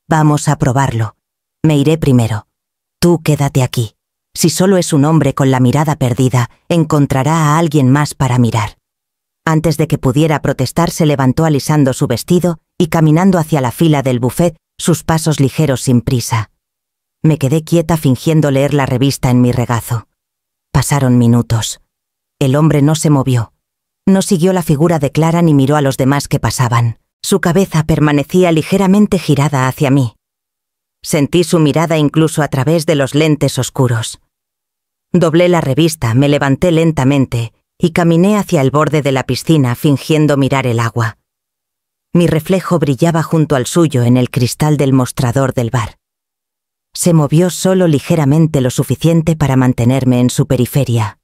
«Vamos a probarlo. Me iré primero. Tú quédate aquí. Si solo es un hombre con la mirada perdida, encontrará a alguien más para mirar». Antes de que pudiera protestar, se levantó alisando su vestido y caminando hacia la fila del buffet, sus pasos ligeros sin prisa. Me quedé quieta fingiendo leer la revista en mi regazo. Pasaron minutos. El hombre no se movió. No siguió la figura de Clara ni miró a los demás que pasaban. Su cabeza permanecía ligeramente girada hacia mí. Sentí su mirada incluso a través de los lentes oscuros. Doblé la revista, me levanté lentamente y caminé hacia el borde de la piscina fingiendo mirar el agua. Mi reflejo brillaba junto al suyo en el cristal del mostrador del bar. Se movió solo ligeramente, lo suficiente para mantenerme en su periferia.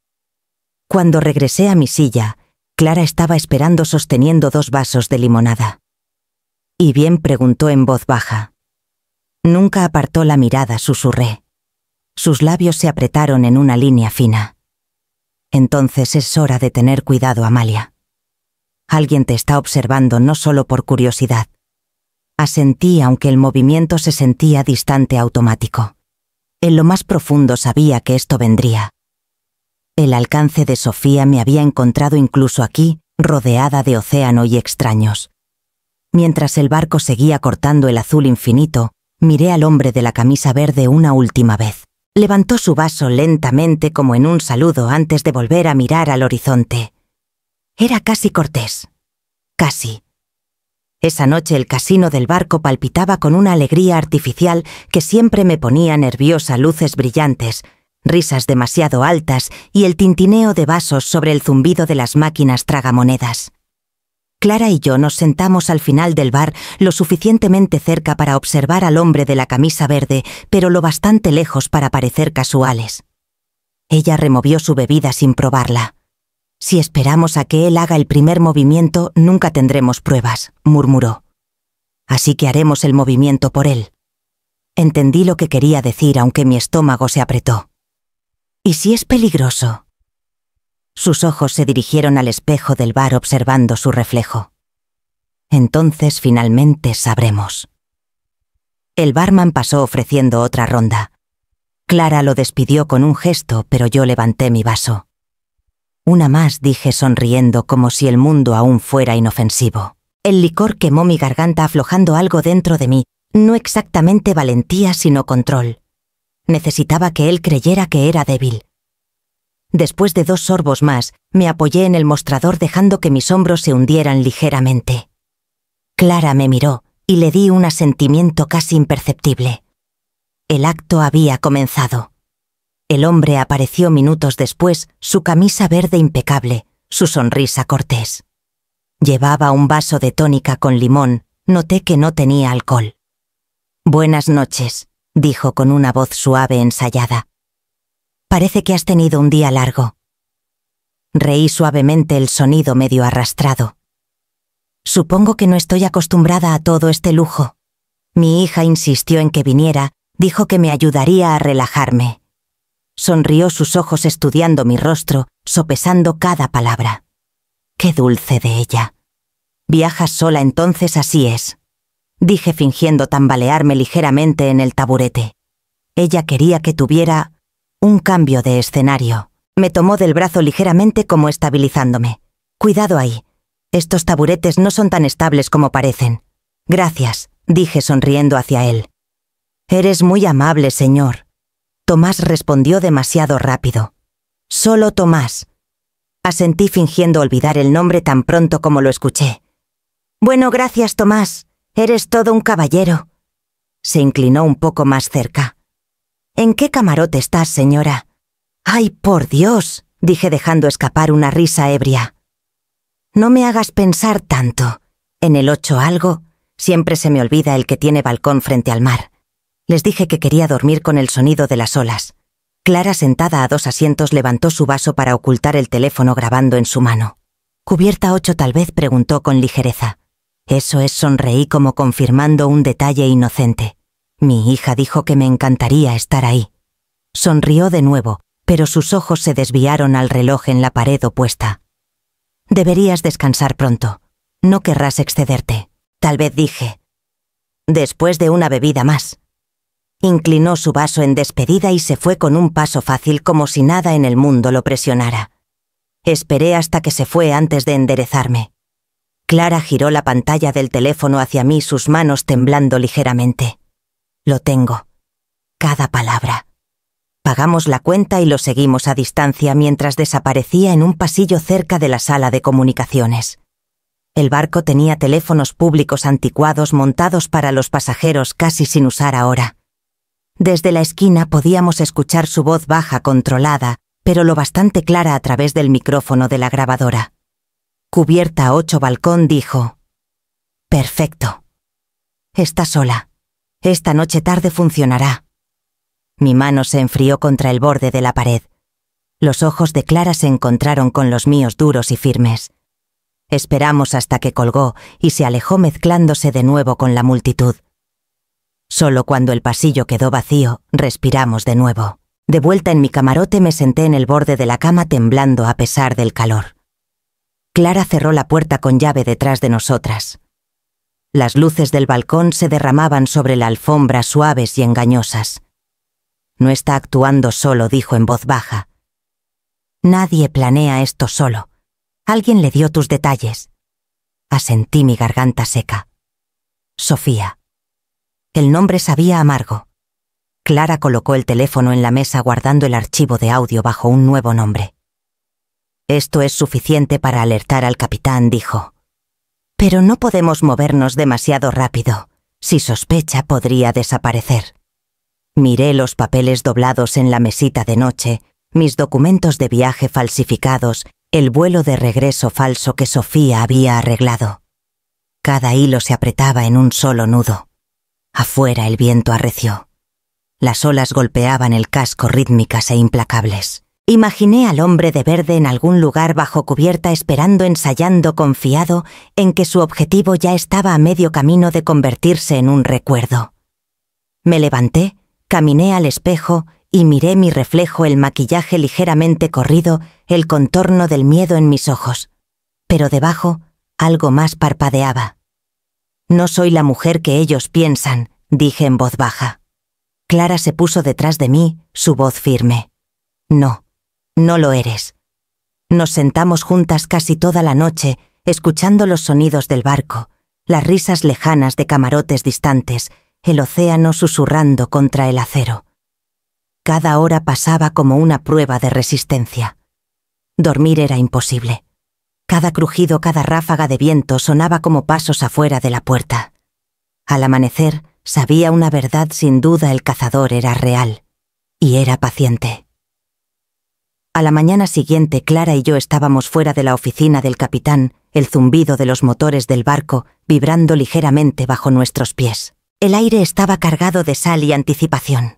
Cuando regresé a mi silla, Clara estaba esperando sosteniendo 2 vasos de limonada. «¿Y bien?», preguntó en voz baja. Nunca apartó la mirada, susurré. Sus labios se apretaron en una línea fina. «Entonces es hora de tener cuidado, Amalia. Alguien te está observando, no solo por curiosidad». Asentí, aunque el movimiento se sentía distante, automático. En lo más profundo sabía que esto vendría. El alcance de Sofía me había encontrado incluso aquí, rodeada de océano y extraños. Mientras el barco seguía cortando el azul infinito, miré al hombre de la camisa verde una última vez. Levantó su vaso lentamente como en un saludo antes de volver a mirar al horizonte. Era casi cortés. Casi. Esa noche el casino del barco palpitaba con una alegría artificial que siempre me ponía nerviosa, luces brillantes, risas demasiado altas y el tintineo de vasos sobre el zumbido de las máquinas tragamonedas. Clara y yo nos sentamos al final del bar, lo suficientemente cerca para observar al hombre de la camisa verde, pero lo bastante lejos para parecer casuales. Ella removió su bebida sin probarla. «Si esperamos a que él haga el primer movimiento, nunca tendremos pruebas», murmuró. «Así que haremos el movimiento por él». Entendí lo que quería decir, aunque mi estómago se apretó. «¿Y si es peligroso?». Sus ojos se dirigieron al espejo del bar observando su reflejo. «Entonces finalmente sabremos». El barman pasó ofreciendo otra ronda. Clara lo despidió con un gesto, pero yo levanté mi vaso. «Una más», dije sonriendo como si el mundo aún fuera inofensivo. El licor quemó mi garganta aflojando algo dentro de mí, no exactamente valentía sino control. Necesitaba que él creyera que era débil. Después de 2 sorbos más, me apoyé en el mostrador dejando que mis hombros se hundieran ligeramente. Clara me miró y le di un asentimiento casi imperceptible. El acto había comenzado. El hombre apareció minutos después, su camisa verde impecable, su sonrisa cortés. Llevaba un vaso de tónica con limón Noté que no tenía alcohol. «Buenas noches», dijo con una voz suave ensayada. «Parece que has tenido un día largo». Reí suavemente el sonido medio arrastrado. «Supongo que no estoy acostumbrada a todo este lujo». Mi hija insistió en que viniera, dijo que me ayudaría a relajarme. Sonrió, sus ojos estudiando mi rostro, sopesando cada palabra. «Qué dulce de ella». «¿Viajas sola entonces? Así es», dije fingiendo tambalearme ligeramente en el taburete. Ella quería que tuviera un cambio de escenario. Me tomó del brazo ligeramente como estabilizándome. «Cuidado ahí. Estos taburetes no son tan estables como parecen». «Gracias», dije sonriendo hacia él. «Eres muy amable, señor». Tomás respondió demasiado rápido. «Solo Tomás». Asentí fingiendo olvidar el nombre tan pronto como lo escuché. «Bueno, gracias, Tomás. Eres todo un caballero». Se inclinó un poco más cerca. «¿En qué camarote estás, señora?» «¡Ay, por Dios!», dije dejando escapar una risa ebria. «No me hagas pensar tanto. En el 8 algo, siempre se me olvida el que tiene balcón frente al mar». Les dije que quería dormir con el sonido de las olas. Clara, sentada a 2 asientos, levantó su vaso para ocultar el teléfono grabando en su mano. «¿Cubierta 8 tal vez?», preguntó con ligereza. «Eso es», sonreí como confirmando un detalle inocente. Mi hija dijo que me encantaría estar ahí. Sonrió de nuevo, pero sus ojos se desviaron al reloj en la pared opuesta. «Deberías descansar pronto. No querrás excederte», tal vez dije. «Después de una bebida más». Inclinó su vaso en despedida y se fue con un paso fácil como si nada en el mundo lo presionara. Esperé hasta que se fue antes de enderezarme. Clara giró la pantalla del teléfono hacia mí, sus manos temblando ligeramente. «Lo tengo. Cada palabra». Pagamos la cuenta y lo seguimos a distancia mientras desaparecía en un pasillo cerca de la sala de comunicaciones. El barco tenía teléfonos públicos anticuados montados para los pasajeros casi sin usar ahora. Desde la esquina podíamos escuchar su voz baja, controlada, pero lo bastante clara a través del micrófono de la grabadora. «Cubierta 8 balcón», dijo. «Perfecto. Está sola. Esta noche tarde funcionará». Mi mano se enfrió contra el borde de la pared. Los ojos de Clara se encontraron con los míos duros y firmes. Esperamos hasta que colgó y se alejó mezclándose de nuevo con la multitud. Solo cuando el pasillo quedó vacío, respiramos de nuevo. De vuelta en mi camarote me senté en el borde de la cama temblando a pesar del calor. Clara cerró la puerta con llave detrás de nosotras. Las luces del balcón se derramaban sobre la alfombra suaves y engañosas. «No está actuando solo», dijo en voz baja. «Nadie planea esto solo. Alguien le dio tus detalles». Asentí, mi garganta seca. «Sofía». El nombre sabía amargo. Clara colocó el teléfono en la mesa guardando el archivo de audio bajo un nuevo nombre. «Esto es suficiente para alertar al capitán», dijo. «Pero no podemos movernos demasiado rápido. Si sospecha, podría desaparecer». Miré los papeles doblados en la mesita de noche, mis documentos de viaje falsificados, el vuelo de regreso falso que Sofía había arreglado. Cada hilo se apretaba en un solo nudo. Afuera el viento arreció. Las olas golpeaban el casco rítmicas e implacables. Imaginé al hombre de verde en algún lugar bajo cubierta esperando, ensayando, confiado en que su objetivo ya estaba a medio camino de convertirse en un recuerdo. Me levanté, caminé al espejo y miré mi reflejo, el maquillaje ligeramente corrido, el contorno del miedo en mis ojos. Pero debajo, algo más parpadeaba. «No soy la mujer que ellos piensan», dije en voz baja. Clara se puso detrás de mí, su voz firme. «No, no lo eres». Nos sentamos juntas casi toda la noche, escuchando los sonidos del barco, las risas lejanas de camarotes distantes, el océano susurrando contra el acero. Cada hora pasaba como una prueba de resistencia. Dormir era imposible. Cada crujido, cada ráfaga de viento sonaba como pasos afuera de la puerta. Al amanecer, sabía una verdad: sin duda el cazador era real. Y era paciente. A la mañana siguiente, Clara y yo estábamos fuera de la oficina del capitán, el zumbido de los motores del barco vibrando ligeramente bajo nuestros pies. El aire estaba cargado de sal y anticipación.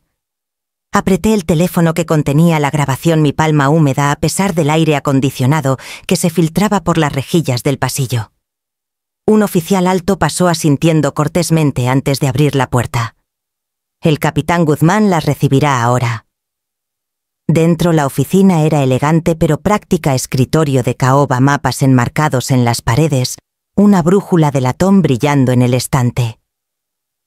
Apreté el teléfono que contenía la grabación mi palma húmeda a pesar del aire acondicionado que se filtraba por las rejillas del pasillo. Un oficial alto pasó asintiendo cortésmente antes de abrir la puerta. El capitán Guzmán las recibirá ahora. Dentro la oficina era elegante pero práctica escritorio de caoba, mapas enmarcados en las paredes, una brújula de latón brillando en el estante.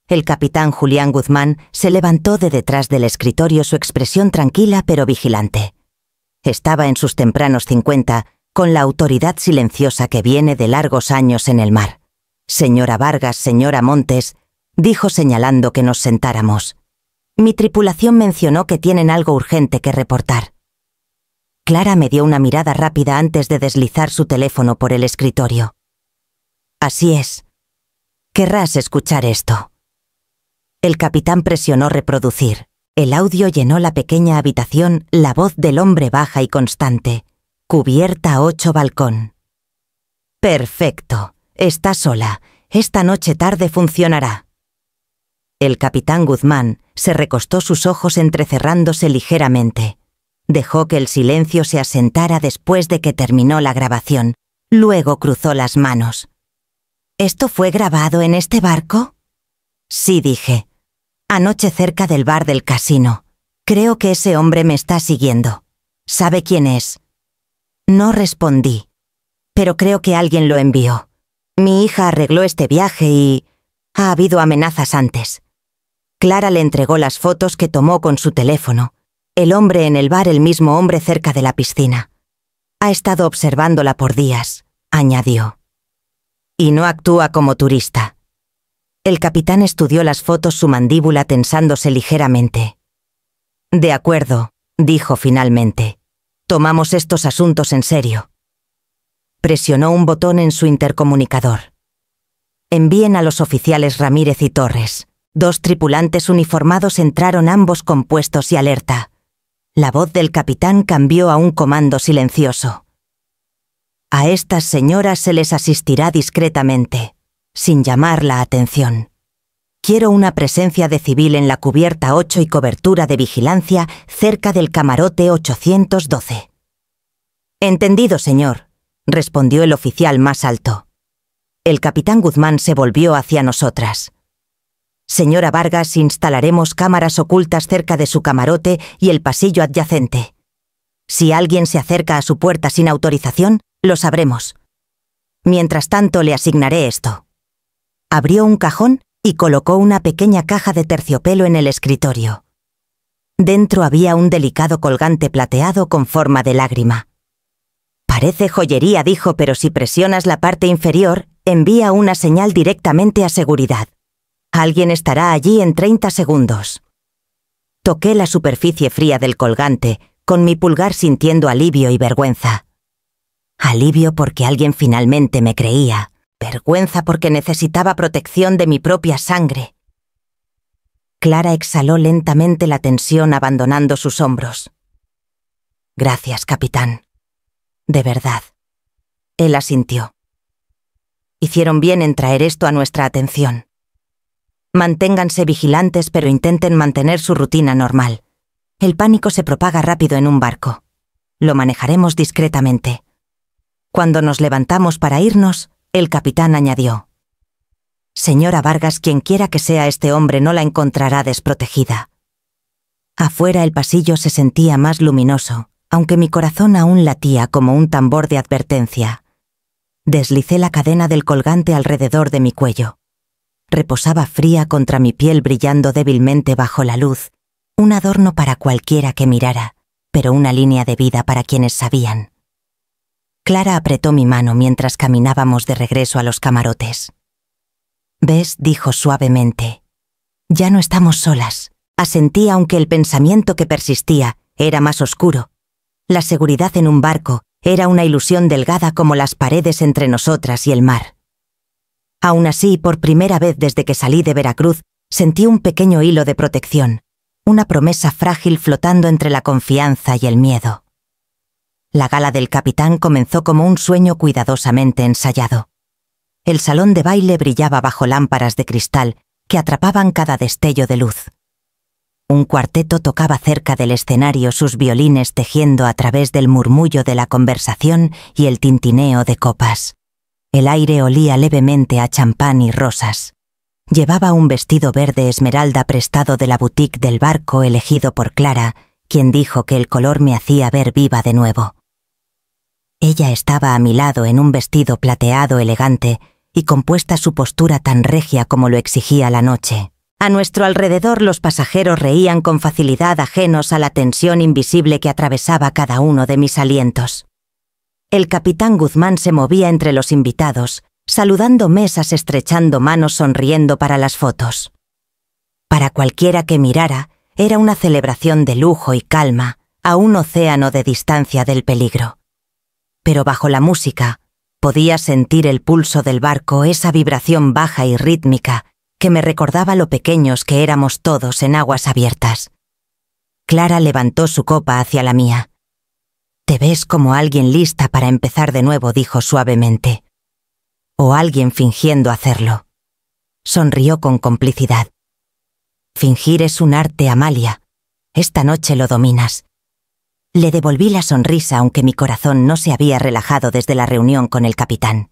El capitán Julián Guzmán se levantó de detrás del escritorio, su expresión tranquila pero vigilante. Estaba en sus tempranos 50, con la autoridad silenciosa que viene de largos años en el mar. «Señora Vargas, señora Montes», dijo señalando que nos sentáramos. «Mi tripulación mencionó que tienen algo urgente que reportar». Clara me dio una mirada rápida antes de deslizar su teléfono por el escritorio. «Así es. Querrás escuchar esto». El capitán presionó reproducir. El audio llenó la pequeña habitación, la voz del hombre baja y constante. «Cubierta 8 balcón». «Perfecto. Está sola. Esta noche tarde funcionará». El capitán Guzmán se recostó, sus ojos entrecerrándose ligeramente. Dejó que el silencio se asentara después de que terminó la grabación. Luego cruzó las manos. «¿Esto fue grabado en este barco?» «Sí», dije. «Anoche cerca del bar del casino. Creo que ese hombre me está siguiendo. ¿Sabe quién es?» No respondí. «Pero creo que alguien lo envió. Mi hija arregló este viaje y... ha habido amenazas antes». Clara le entregó las fotos que tomó con su teléfono. El hombre en el bar, el mismo hombre cerca de la piscina. «Ha estado observándola por días», añadió. «Y no actúa como turista». El capitán estudió las fotos, su mandíbula tensándose ligeramente. «De acuerdo», dijo finalmente. «Tomamos estos asuntos en serio». Presionó un botón en su intercomunicador. «Envíen a los oficiales Ramírez y Torres». 2 tripulantes uniformados entraron, ambos compuestos y alerta. La voz del capitán cambió a un comando silencioso. «A estas señoras se les asistirá discretamente, sin llamar la atención. Quiero una presencia de civil en la cubierta 8 y cobertura de vigilancia cerca del camarote 812». «Entendido, señor», respondió el oficial más alto. El capitán Guzmán se volvió hacia nosotras. «Señora Vargas, instalaremos cámaras ocultas cerca de su camarote y el pasillo adyacente. Si alguien se acerca a su puerta sin autorización, lo sabremos. Mientras tanto, le asignaré esto». Abrió un cajón y colocó una pequeña caja de terciopelo en el escritorio. Dentro había un delicado colgante plateado con forma de lágrima. «Parece joyería», dijo, «pero si presionas la parte inferior, envía una señal directamente a seguridad. Alguien estará allí en 30 segundos». Toqué la superficie fría del colgante, con mi pulgar sintiendo alivio y vergüenza. Alivio porque alguien finalmente me creía. Vergüenza porque necesitaba protección de mi propia sangre. Clara exhaló lentamente la tensión, abandonando sus hombros. «Gracias, capitán. De verdad». Él asintió. «Hicieron bien en traer esto a nuestra atención. Manténganse vigilantes, pero intenten mantener su rutina normal. El pánico se propaga rápido en un barco. Lo manejaremos discretamente». Cuando nos levantamos para irnos, el capitán añadió: «Señora Vargas, quien quiera que sea este hombre no la encontrará desprotegida». Afuera el pasillo se sentía más luminoso, aunque mi corazón aún latía como un tambor de advertencia. Deslicé la cadena del colgante alrededor de mi cuello. Reposaba fría contra mi piel, brillando débilmente bajo la luz, un adorno para cualquiera que mirara, pero una línea de vida para quienes sabían. Clara apretó mi mano mientras caminábamos de regreso a los camarotes. «¿Ves?», dijo suavemente. «Ya no estamos solas». Asentí, aunque el pensamiento que persistía era más oscuro. La seguridad en un barco era una ilusión delgada como las paredes entre nosotras y el mar. Aún así, por primera vez desde que salí de Veracruz, sentí un pequeño hilo de protección, una promesa frágil flotando entre la confianza y el miedo. La gala del capitán comenzó como un sueño cuidadosamente ensayado. El salón de baile brillaba bajo lámparas de cristal que atrapaban cada destello de luz. Un cuarteto tocaba cerca del escenario sus violines tejiendo a través del murmullo de la conversación y el tintineo de copas. El aire olía levemente a champán y rosas. Llevaba un vestido verde esmeralda prestado de la boutique del barco elegido por Clara, quien dijo que el color me hacía ver viva de nuevo. Ella estaba a mi lado en un vestido plateado elegante y compuesta su postura tan regia como lo exigía la noche. A nuestro alrededor los pasajeros reían con facilidad ajenos a la tensión invisible que atravesaba cada uno de mis alientos. El capitán Guzmán se movía entre los invitados, saludando mesas, estrechando manos, sonriendo para las fotos. Para cualquiera que mirara, era una celebración de lujo y calma, a un océano de distancia del peligro. Pero bajo la música, podía sentir el pulso del barco, esa vibración baja y rítmica que me recordaba lo pequeños que éramos todos en aguas abiertas. Clara levantó su copa hacia la mía. «Te ves como alguien lista para empezar de nuevo», dijo suavemente. «O alguien fingiendo hacerlo». Sonrió con complicidad. «Fingir es un arte, Amalia. Esta noche lo dominas». Le devolví la sonrisa, aunque mi corazón no se había relajado desde la reunión con el capitán.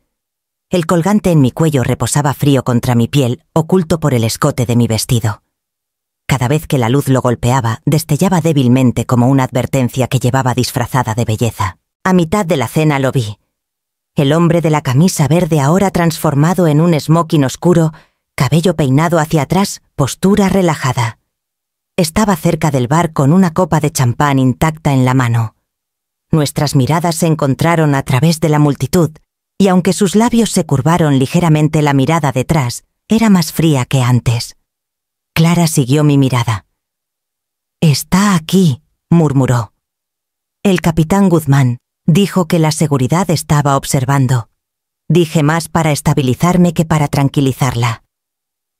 El colgante en mi cuello reposaba frío contra mi piel, oculto por el escote de mi vestido. Cada vez que la luz lo golpeaba, destellaba débilmente como una advertencia que llevaba disfrazada de belleza. A mitad de la cena lo vi. El hombre de la camisa verde, ahora transformado en un smoking oscuro, cabello peinado hacia atrás, postura relajada. Estaba cerca del bar con una copa de champán intacta en la mano. Nuestras miradas se encontraron a través de la multitud, y aunque sus labios se curvaron ligeramente, la mirada detrás era más fría que antes. Clara siguió mi mirada. «Está aquí», murmuró. El capitán Guzmán dijo que la seguridad estaba observando. Dije más para estabilizarme que para tranquilizarla.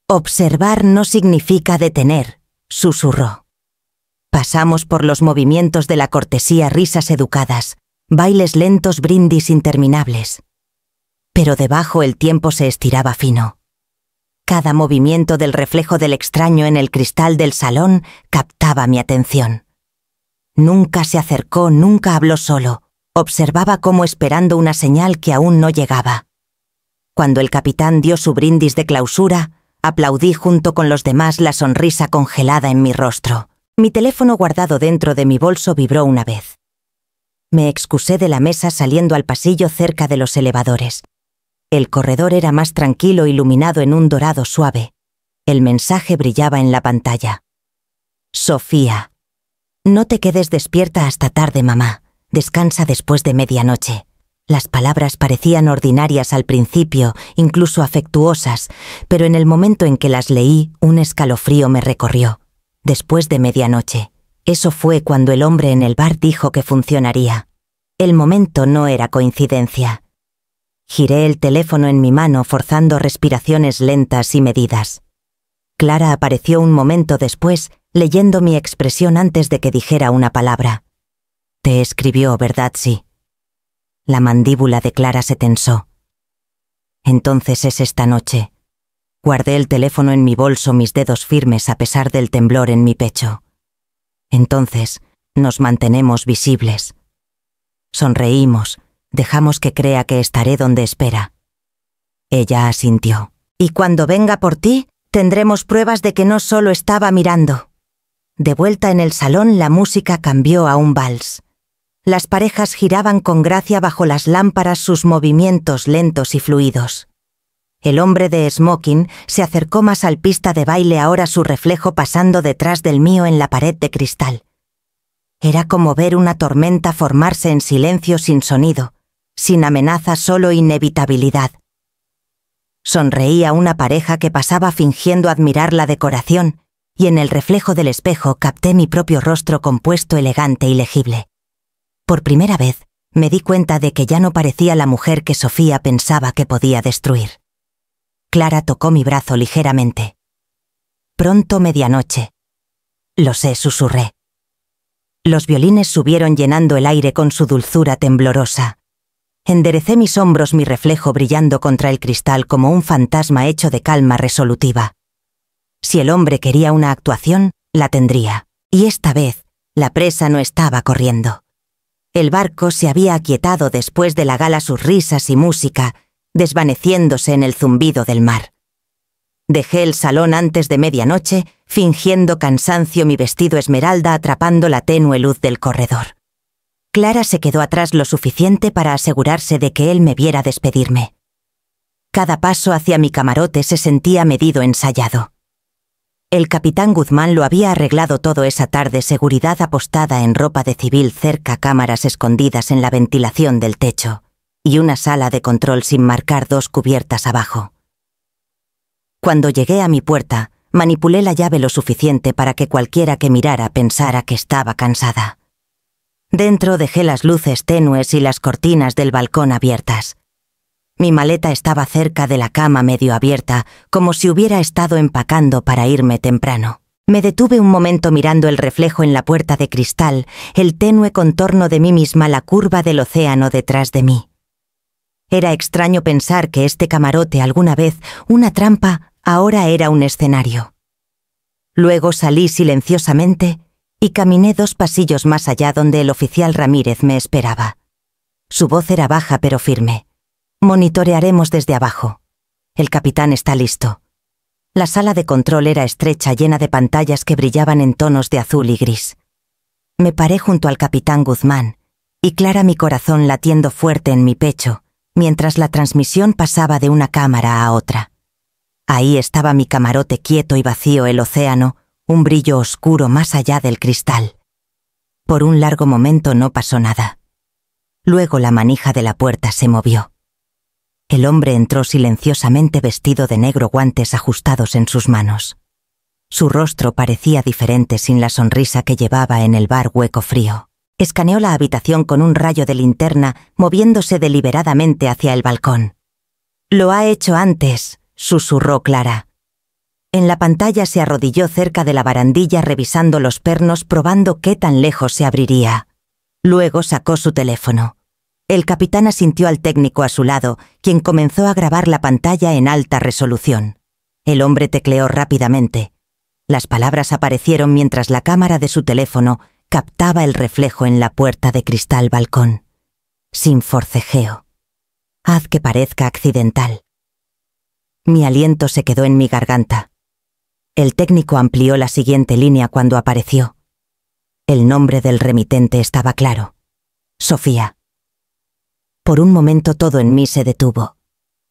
«Observar no significa detener», susurró. Pasamos por los movimientos de la cortesía, risas educadas, bailes lentos, brindis interminables. Pero debajo el tiempo se estiraba fino. Cada movimiento del reflejo del extraño en el cristal del salón captaba mi atención. Nunca se acercó, nunca habló solo. Observaba como esperando una señal que aún no llegaba. Cuando el capitán dio su brindis de clausura, aplaudí junto con los demás, la sonrisa congelada en mi rostro. Mi teléfono guardado dentro de mi bolso vibró una vez. Me excusé de la mesa saliendo al pasillo cerca de los elevadores. El corredor era más tranquilo, iluminado en un dorado suave. El mensaje brillaba en la pantalla. «Sofía, no te quedes despierta hasta tarde, mamá. Descansa después de medianoche». Las palabras parecían ordinarias al principio, incluso afectuosas, pero en el momento en que las leí, un escalofrío me recorrió. Después de medianoche. Eso fue cuando el hombre en el bar dijo que funcionaría. El momento no era coincidencia. Giré el teléfono en mi mano, forzando respiraciones lentas y medidas. Clara apareció un momento después, leyendo mi expresión antes de que dijera una palabra. «Te escribió, ¿verdad? Sí». La mandíbula de Clara se tensó. «Entonces es esta noche». Guardé el teléfono en mi bolso, mis dedos firmes a pesar del temblor en mi pecho. «Entonces nos mantenemos visibles». Sonreímos. Dejamos que crea que estaré donde espera. Ella asintió. «Y cuando venga por ti, tendremos pruebas de que no solo estaba mirando». De vuelta en el salón, la música cambió a un vals. Las parejas giraban con gracia bajo las lámparas, sus movimientos lentos y fluidos. El hombre de smoking se acercó más al pista de baile, ahora su reflejo pasando detrás del mío en la pared de cristal. Era como ver una tormenta formarse en silencio, sin sonido, sin amenaza, solo inevitabilidad. Sonreí a una pareja que pasaba fingiendo admirar la decoración, y en el reflejo del espejo capté mi propio rostro compuesto, elegante y legible. Por primera vez, me di cuenta de que ya no parecía la mujer que Sofía pensaba que podía destruir. Clara tocó mi brazo ligeramente. «Pronto medianoche». «Lo sé», susurré. Los violines subieron llenando el aire con su dulzura temblorosa. Enderecé mis hombros, mi reflejo brillando contra el cristal como un fantasma hecho de calma resolutiva. Si el hombre quería una actuación, la tendría. Y esta vez, la presa no estaba corriendo. El barco se había aquietado después de la gala, sus risas y música, desvaneciéndose en el zumbido del mar. Dejé el salón antes de medianoche, fingiendo cansancio, mi vestido esmeralda atrapando la tenue luz del corredor. Clara se quedó atrás lo suficiente para asegurarse de que él me viera despedirme. Cada paso hacia mi camarote se sentía medido, ensayado. El capitán Guzmán lo había arreglado todo esa tarde, seguridad apostada en ropa de civil cerca, cámaras escondidas en la ventilación del techo, y una sala de control sin marcar, 2 cubiertas abajo. Cuando llegué a mi puerta, manipulé la llave lo suficiente para que cualquiera que mirara pensara que estaba cansada. Dentro dejé las luces tenues y las cortinas del balcón abiertas. Mi maleta estaba cerca de la cama, medio abierta, como si hubiera estado empacando para irme temprano. Me detuve un momento mirando el reflejo en la puerta de cristal, el tenue contorno de mí misma, la curva del océano detrás de mí. Era extraño pensar que este camarote, alguna vez una trampa, ahora era un escenario. Luego salí silenciosamente y caminé 2 pasillos más allá, donde el oficial Ramírez me esperaba. Su voz era baja pero firme. Monitorearemos desde abajo. El capitán está listo. La sala de control era estrecha, llena de pantallas que brillaban en tonos de azul y gris. Me paré junto al capitán Guzmán, y Clara, mi corazón latiendo fuerte en mi pecho, mientras la transmisión pasaba de una cámara a otra. Ahí estaba mi camarote quieto y vacío, el océano, un brillo oscuro más allá del cristal. Por un largo momento no pasó nada. Luego la manija de la puerta se movió. El hombre entró silenciosamente, vestido de negro, guantes ajustados en sus manos. Su rostro parecía diferente sin la sonrisa que llevaba en el bar hueco frío. Escaneó la habitación con un rayo de linterna, moviéndose deliberadamente hacia el balcón. «Lo ha hecho antes», susurró Clara. En la pantalla se arrodilló cerca de la barandilla, revisando los pernos, probando qué tan lejos se abriría. Luego sacó su teléfono. El capitán asintió al técnico a su lado, quien comenzó a grabar la pantalla en alta resolución. El hombre tecleó rápidamente. Las palabras aparecieron mientras la cámara de su teléfono captaba el reflejo en la puerta de cristal balcón. Sin forcejeo. Haz que parezca accidental. Mi aliento se quedó en mi garganta. El técnico amplió la siguiente línea cuando apareció. El nombre del remitente estaba claro. Sofía. Por un momento todo en mí se detuvo.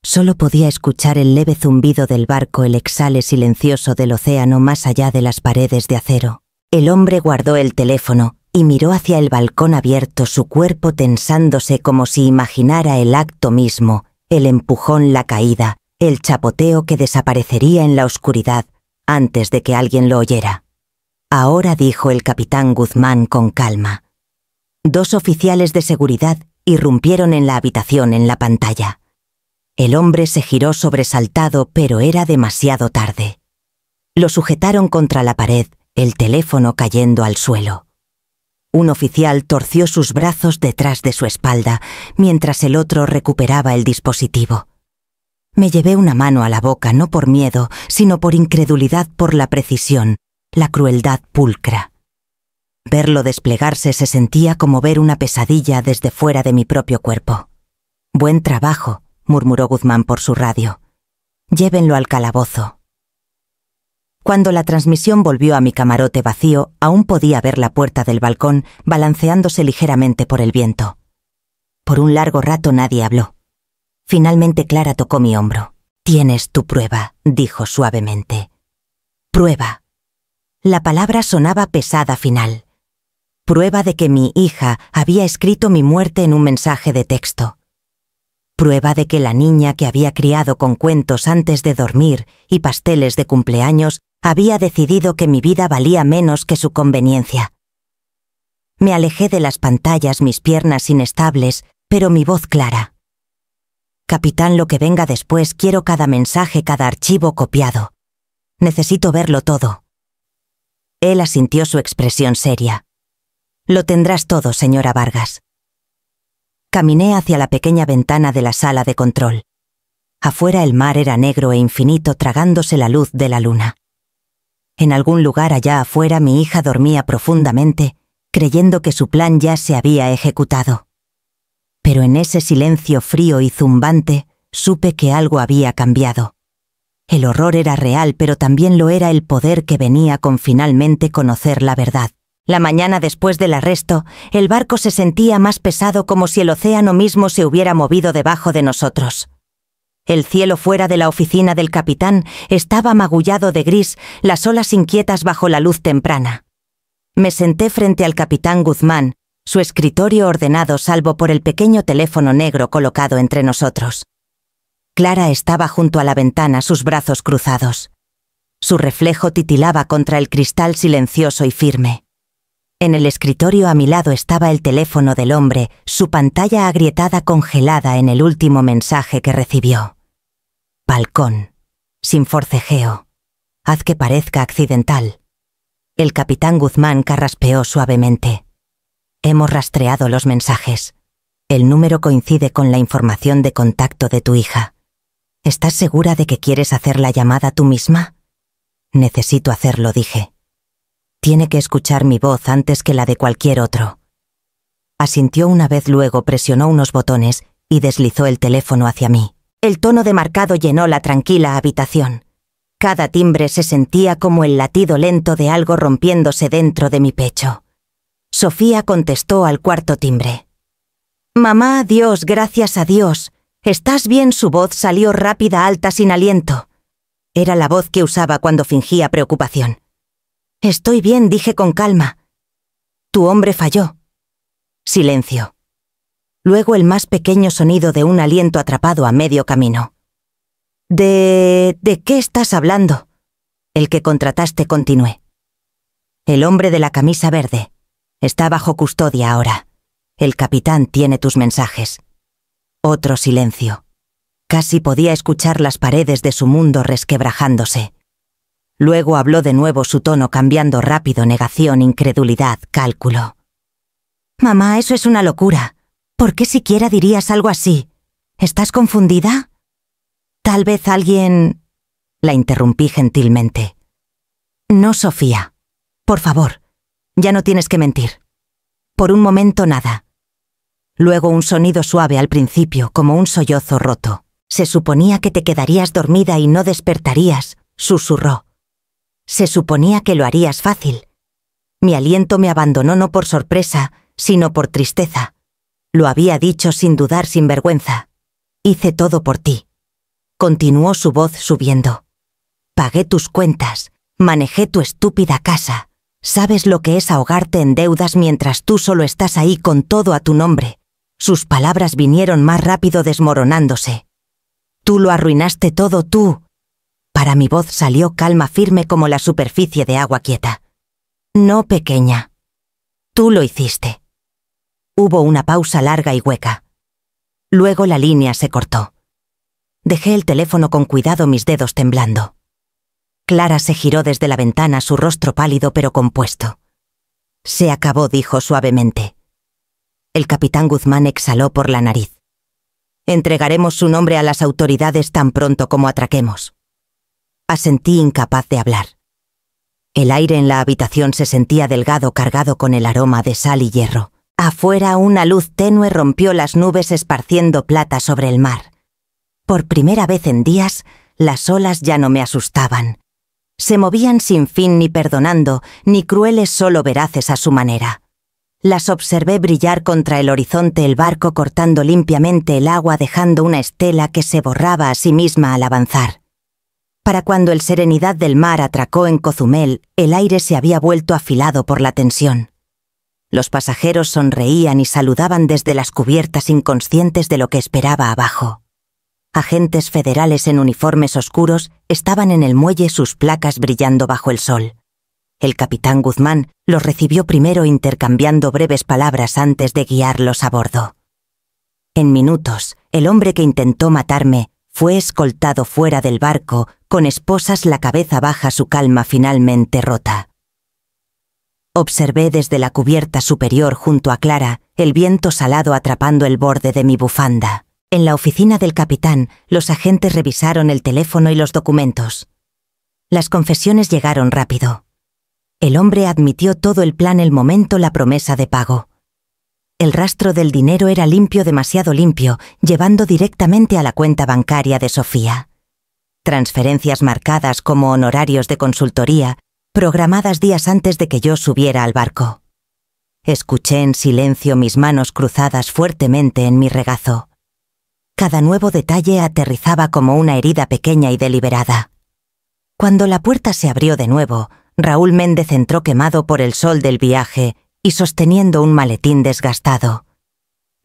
Solo podía escuchar el leve zumbido del barco, el exhale silencioso del océano más allá de las paredes de acero. El hombre guardó el teléfono y miró hacia el balcón abierto, su cuerpo tensándose como si imaginara el acto mismo, el empujón, la caída, el chapoteo que desaparecería en la oscuridad antes de que alguien lo oyera. Ahora, dijo el capitán Guzmán con calma. 2 oficiales de seguridad irrumpieron en la habitación en la pantalla. El hombre se giró sobresaltado, pero era demasiado tarde. Lo sujetaron contra la pared, el teléfono cayendo al suelo. Un oficial torció sus brazos detrás de su espalda, mientras el otro recuperaba el dispositivo. Me llevé una mano a la boca, no por miedo, sino por incredulidad, por la precisión, la crueldad pulcra. Verlo desplegarse se sentía como ver una pesadilla desde fuera de mi propio cuerpo. «Buen trabajo», murmuró Guzmán por su radio. «Llévenlo al calabozo». Cuando la transmisión volvió a mi camarote vacío, aún podía ver la puerta del balcón balanceándose ligeramente por el viento. Por un largo rato nadie habló. Finalmente Clara tocó mi hombro. «Tienes tu prueba», dijo suavemente. «Prueba». La palabra sonaba pesada final. Prueba de que mi hija había escrito mi muerte en un mensaje de texto. Prueba de que la niña que había criado con cuentos antes de dormir y pasteles de cumpleaños había decidido que mi vida valía menos que su conveniencia. Me alejé de las pantallas, mis piernas inestables, pero mi voz clara. «Capitán, lo que venga después, quiero cada mensaje, cada archivo copiado. Necesito verlo todo». Él asintió, su expresión seria. Lo tendrás todo, señora Vargas. Caminé hacia la pequeña ventana de la sala de control. Afuera el mar era negro e infinito, tragándose la luz de la luna. En algún lugar allá afuera mi hija dormía profundamente, creyendo que su plan ya se había ejecutado. Pero en ese silencio frío y zumbante, supe que algo había cambiado. El horror era real, pero también lo era el poder que venía con finalmente conocer la verdad. La mañana después del arresto, el barco se sentía más pesado, como si el océano mismo se hubiera movido debajo de nosotros. El cielo fuera de la oficina del capitán estaba magullado de gris, las olas inquietas bajo la luz temprana. Me senté frente al capitán Guzmán, su escritorio ordenado salvo por el pequeño teléfono negro colocado entre nosotros. Clara estaba junto a la ventana, sus brazos cruzados. Su reflejo titilaba contra el cristal silencioso y firme. En el escritorio a mi lado estaba el teléfono del hombre, su pantalla agrietada congelada en el último mensaje que recibió. Balcón. Sin forcejeo. Haz que parezca accidental. El capitán Guzmán carraspeó suavemente. Hemos rastreado los mensajes. El número coincide con la información de contacto de tu hija. ¿Estás segura de que quieres hacer la llamada tú misma? Necesito hacerlo, dije. Tiene que escuchar mi voz antes que la de cualquier otro. Asintió una vez, luego presionó unos botones y deslizó el teléfono hacia mí. El tono de marcado llenó la tranquila habitación. Cada timbre se sentía como el latido lento de algo rompiéndose dentro de mi pecho. Sofía contestó al cuarto timbre. «Mamá, Dios, gracias a Dios. ¿Estás bien?» Su voz salió rápida, alta, sin aliento. Era la voz que usaba cuando fingía preocupación. «Estoy bien», dije con calma. «Tu hombre falló». Silencio. Luego el más pequeño sonido de un aliento atrapado a medio camino. ¿De qué estás hablando?» «El que contrataste», continué. «El hombre de la camisa verde. Está bajo custodia ahora. El capitán tiene tus mensajes». Otro silencio. Casi podía escuchar las paredes de su mundo resquebrajándose. Luego habló de nuevo, su tono cambiando rápido: negación, incredulidad, cálculo. «Mamá, eso es una locura. ¿Por qué siquiera dirías algo así? ¿Estás confundida?» «Tal vez alguien...» La interrumpí gentilmente. «No, Sofía. Por favor, ya no tienes que mentir. Por un momento nada». Luego un sonido suave al principio, como un sollozo roto. «Se suponía que te quedarías dormida y no despertarías», susurró. «Se suponía que lo harías fácil». Mi aliento me abandonó, no por sorpresa, sino por tristeza. Lo había dicho sin dudar, sin vergüenza. «Hice todo por ti». Continuó su voz subiendo. «Pagué tus cuentas, manejé tu estúpida casa. ¿Sabes lo que es ahogarte en deudas mientras tú solo estás ahí con todo a tu nombre?» Sus palabras vinieron más rápido, desmoronándose. «Tú lo arruinaste todo, tú». Para mi voz salió calma, firme como la superficie de agua quieta. «No, pequeña. Tú lo hiciste». Hubo una pausa larga y hueca. Luego la línea se cortó. Dejé el teléfono con cuidado, mis dedos temblando. Clara se giró desde la ventana, su rostro pálido pero compuesto. «Se acabó», dijo suavemente. El capitán Guzmán exhaló por la nariz. «Entregaremos su nombre a las autoridades tan pronto como atraquemos». Asentí, incapaz de hablar. El aire en la habitación se sentía delgado, cargado con el aroma de sal y hierro. Afuera una luz tenue rompió las nubes, esparciendo plata sobre el mar. Por primera vez en días, las olas ya no me asustaban. Se movían sin fin, ni perdonando, ni crueles, solo veraces a su manera. Las observé brillar contra el horizonte, el barco cortando limpiamente el agua, dejando una estela que se borraba a sí misma al avanzar. Para cuando el Serenidad del Mar atracó en Cozumel, el aire se había vuelto afilado por la tensión. Los pasajeros sonreían y saludaban desde las cubiertas, inconscientes de lo que esperaba abajo. Agentes federales en uniformes oscuros estaban en el muelle, sus placas brillando bajo el sol. El capitán Guzmán los recibió primero, intercambiando breves palabras antes de guiarlos a bordo. En minutos, el hombre que intentó matarme fue escoltado fuera del barco, con esposas, la cabeza baja, su calma finalmente rota. Observé desde la cubierta superior junto a Clara el viento salado atrapando el borde de mi bufanda. En la oficina del capitán, los agentes revisaron el teléfono y los documentos. Las confesiones llegaron rápido. El hombre admitió todo el plan el momento la promesa de pago. El rastro del dinero era limpio, demasiado limpio, llevando directamente a la cuenta bancaria de Sofía. Transferencias marcadas como honorarios de consultoría, programadas días antes de que yo subiera al barco. Escuché en silencio mis manos cruzadas fuertemente en mi regazo. Cada nuevo detalle aterrizaba como una herida pequeña y deliberada. Cuando la puerta se abrió de nuevo, Raúl Méndez entró quemado por el sol del viaje y sosteniendo un maletín desgastado.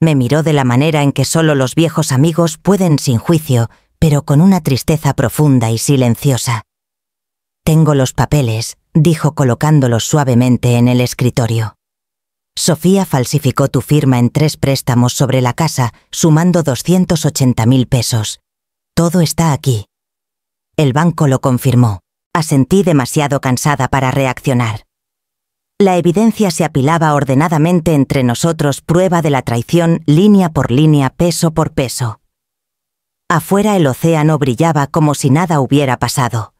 Me miró de la manera en que solo los viejos amigos pueden sin juicio, pero con una tristeza profunda y silenciosa. «Tengo los papeles», dijo colocándolos suavemente en el escritorio. «Sofía falsificó tu firma en 3 préstamos sobre la casa, sumando 280.000 pesos. Todo está aquí». El banco lo confirmó. Asentí demasiado cansada para reaccionar. La evidencia se apilaba ordenadamente entre nosotros, prueba de la traición, línea por línea, peso por peso. Afuera el océano brillaba como si nada hubiera pasado.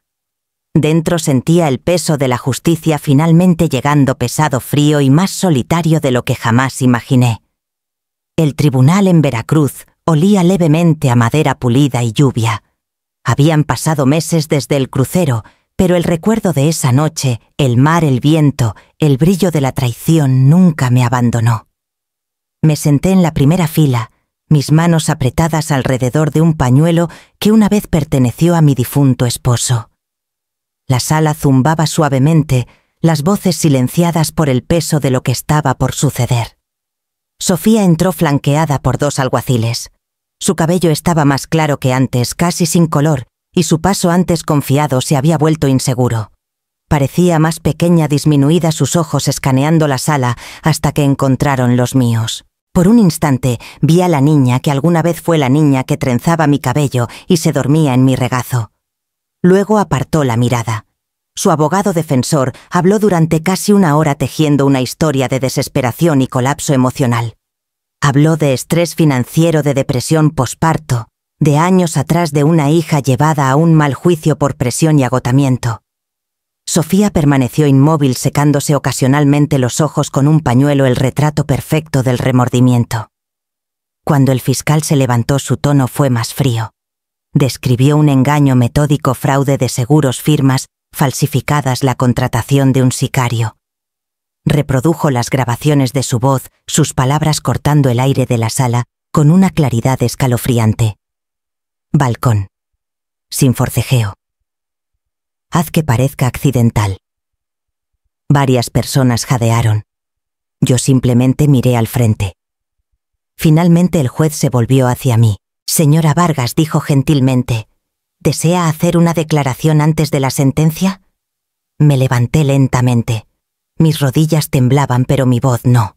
Dentro sentía el peso de la justicia finalmente llegando, pesado, frío y más solitario de lo que jamás imaginé. El tribunal en Veracruz olía levemente a madera pulida y lluvia. Habían pasado meses desde el crucero, pero el recuerdo de esa noche, el mar, el viento, el brillo de la traición nunca me abandonó. Me senté en la primera fila, mis manos apretadas alrededor de un pañuelo que una vez perteneció a mi difunto esposo. La sala zumbaba suavemente, las voces silenciadas por el peso de lo que estaba por suceder. Sofía entró flanqueada por 2 alguaciles. Su cabello estaba más claro que antes, casi sin color, y su paso antes confiado se había vuelto inseguro. Parecía más pequeña, disminuida, sus ojos escaneando la sala hasta que encontraron los míos. Por un instante vi a la niña que alguna vez fue la niña que trenzaba mi cabello y se dormía en mi regazo. Luego apartó la mirada. Su abogado defensor habló durante casi 1 hora tejiendo una historia de desesperación y colapso emocional. Habló de estrés financiero, de depresión posparto, de años atrás, de una hija llevada a un mal juicio por presión y agotamiento. Sofía permaneció inmóvil, secándose ocasionalmente los ojos con un pañuelo, el retrato perfecto del remordimiento. Cuando el fiscal se levantó, su tono fue más frío. Describió un engaño metódico, fraude de seguros, firmas falsificadas, la contratación de un sicario. Reprodujo las grabaciones de su voz, sus palabras cortando el aire de la sala con una claridad escalofriante. Balcón. Sin forcejeo. Haz que parezca accidental. Varias personas jadearon. Yo simplemente miré al frente. Finalmente el juez se volvió hacia mí. «Señora Vargas», dijo gentilmente, «¿desea hacer una declaración antes de la sentencia?» Me levanté lentamente. Mis rodillas temblaban, pero mi voz no.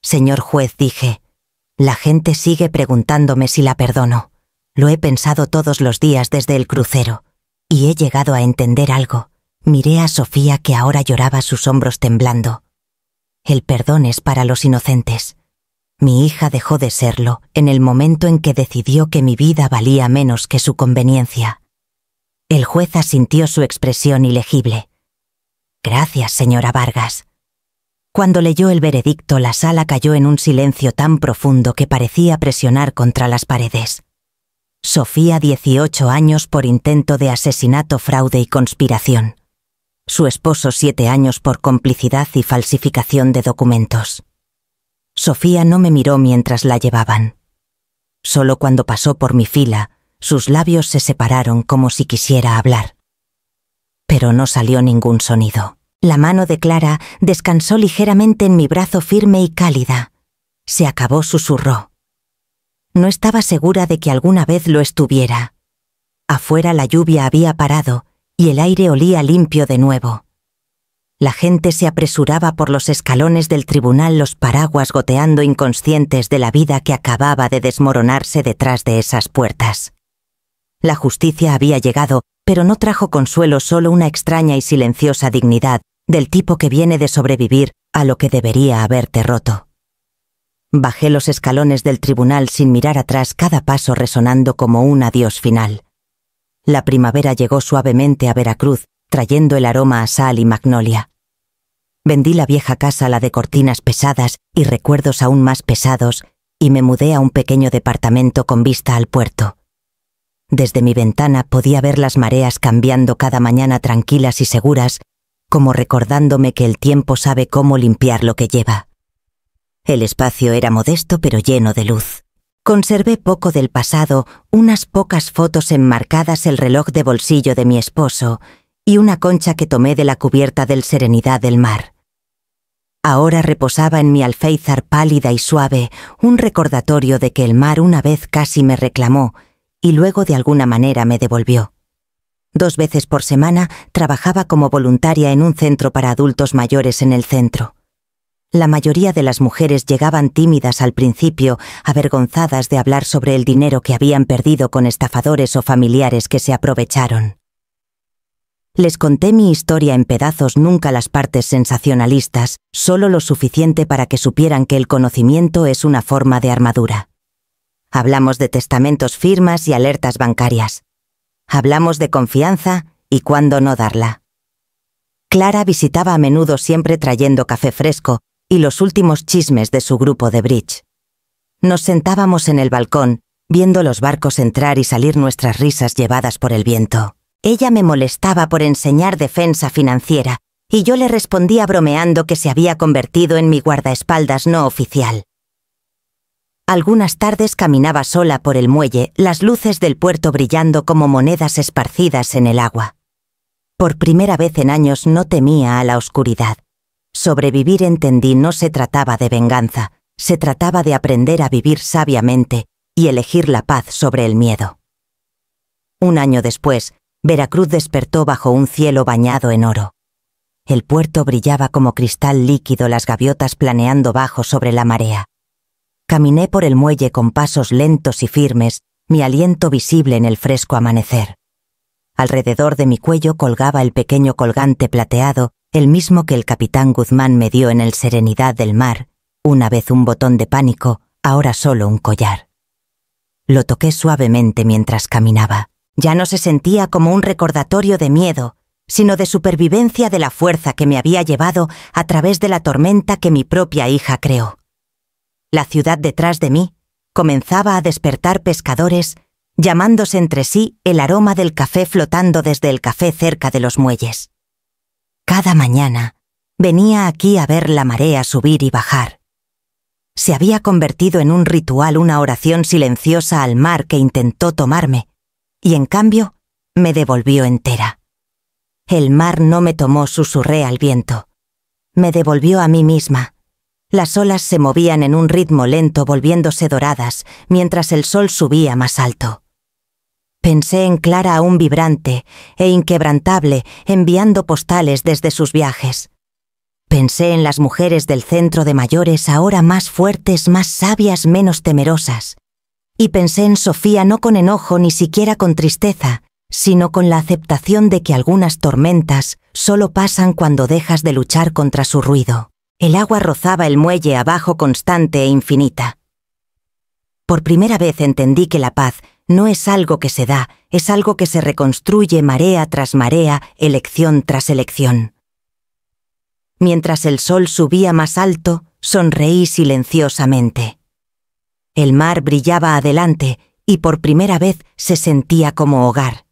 «Señor juez», dije, «la gente sigue preguntándome si la perdono. Lo he pensado todos los días desde el crucero. Y he llegado a entender algo». Miré a Sofía, que ahora lloraba, sus hombros temblando. «El perdón es para los inocentes. Mi hija dejó de serlo en el momento en que decidió que mi vida valía menos que su conveniencia». El juez asintió, su expresión ilegible. «Gracias, señora Vargas». Cuando leyó el veredicto, la sala cayó en un silencio tan profundo que parecía presionar contra las paredes. Sofía, 18 años por intento de asesinato, fraude y conspiración. Su esposo, 7 años por complicidad y falsificación de documentos. Sofía no me miró mientras la llevaban. Solo cuando pasó por mi fila, sus labios se separaron como si quisiera hablar. Pero no salió ningún sonido. La mano de Clara descansó ligeramente en mi brazo, firme y cálida. «Se acabó», susurró. No estaba segura de que alguna vez lo estuviera. Afuera la lluvia había parado y el aire olía limpio de nuevo. La gente se apresuraba por los escalones del tribunal, los paraguas goteando, inconscientes de la vida que acababa de desmoronarse detrás de esas puertas. La justicia había llegado, pero no trajo consuelo, solo una extraña y silenciosa dignidad del tipo que viene de sobrevivir a lo que debería haberte roto. Bajé los escalones del tribunal sin mirar atrás, cada paso resonando como un adiós final. La primavera llegó suavemente a Veracruz, trayendo el aroma a sal y magnolia. Vendí la vieja casa, la de cortinas pesadas y recuerdos aún más pesados, y me mudé a un pequeño departamento con vista al puerto. Desde mi ventana podía ver las mareas cambiando cada mañana, tranquilas y seguras, como recordándome que el tiempo sabe cómo limpiar lo que lleva. El espacio era modesto pero lleno de luz. Conservé poco del pasado, unas pocas fotos enmarcadas, el reloj de bolsillo de mi esposo y una concha que tomé de la cubierta del Serenidad del Mar. Ahora reposaba en mi alféizar pálida y suave, un recordatorio de que el mar una vez casi me reclamó y luego de alguna manera me devolvió. 2 veces por semana trabajaba como voluntaria en un centro para adultos mayores en el centro. La mayoría de las mujeres llegaban tímidas al principio, avergonzadas de hablar sobre el dinero que habían perdido con estafadores o familiares que se aprovecharon. Les conté mi historia en pedazos, nunca las partes sensacionalistas, solo lo suficiente para que supieran que el conocimiento es una forma de armadura. Hablamos de testamentos, firmas y alertas bancarias. Hablamos de confianza y cuándo no darla. Clara visitaba a menudo, siempre trayendo café fresco y los últimos chismes de su grupo de bridge. Nos sentábamos en el balcón, viendo los barcos entrar y salir, nuestras risas llevadas por el viento. Ella me molestaba por enseñar defensa financiera, y yo le respondía bromeando que se había convertido en mi guardaespaldas no oficial. Algunas tardes caminaba sola por el muelle, las luces del puerto brillando como monedas esparcidas en el agua. Por primera vez en años no temía a la oscuridad. Sobrevivir, entendí, no se trataba de venganza, se trataba de aprender a vivir sabiamente y elegir la paz sobre el miedo. 1 año después, Veracruz despertó bajo un cielo bañado en oro. El puerto brillaba como cristal líquido, las gaviotas planeando bajo sobre la marea. Caminé por el muelle con pasos lentos y firmes, mi aliento visible en el fresco amanecer. Alrededor de mi cuello colgaba el pequeño colgante plateado, el mismo que el capitán Guzmán me dio en el Serenidad del Mar, una vez un botón de pánico, ahora solo un collar. Lo toqué suavemente mientras caminaba. Ya no se sentía como un recordatorio de miedo, sino de supervivencia, de la fuerza que me había llevado a través de la tormenta que mi propia hija creó. La ciudad detrás de mí comenzaba a despertar, pescadores llamándose entre sí, el aroma del café flotando desde el café cerca de los muelles. Cada mañana venía aquí a ver la marea subir y bajar. Se había convertido en un ritual, una oración silenciosa al mar que intentó tomarme, y en cambio me devolvió entera. El mar no me tomó, susurré al viento. Me devolvió a mí misma. Las olas se movían en un ritmo lento, volviéndose doradas, mientras el sol subía más alto. Pensé en Clara, aún vibrante e inquebrantable, enviando postales desde sus viajes. Pensé en las mujeres del centro de mayores, ahora más fuertes, más sabias, menos temerosas. Y pensé en Sofía, no con enojo ni siquiera con tristeza, sino con la aceptación de que algunas tormentas solo pasan cuando dejas de luchar contra su ruido. El agua rozaba el muelle abajo, constante e infinita. Por primera vez entendí que la paz no es algo que se da, es algo que se reconstruye marea tras marea, elección tras elección. Mientras el sol subía más alto, sonreí silenciosamente. El mar brillaba adelante y por primera vez se sentía como hogar.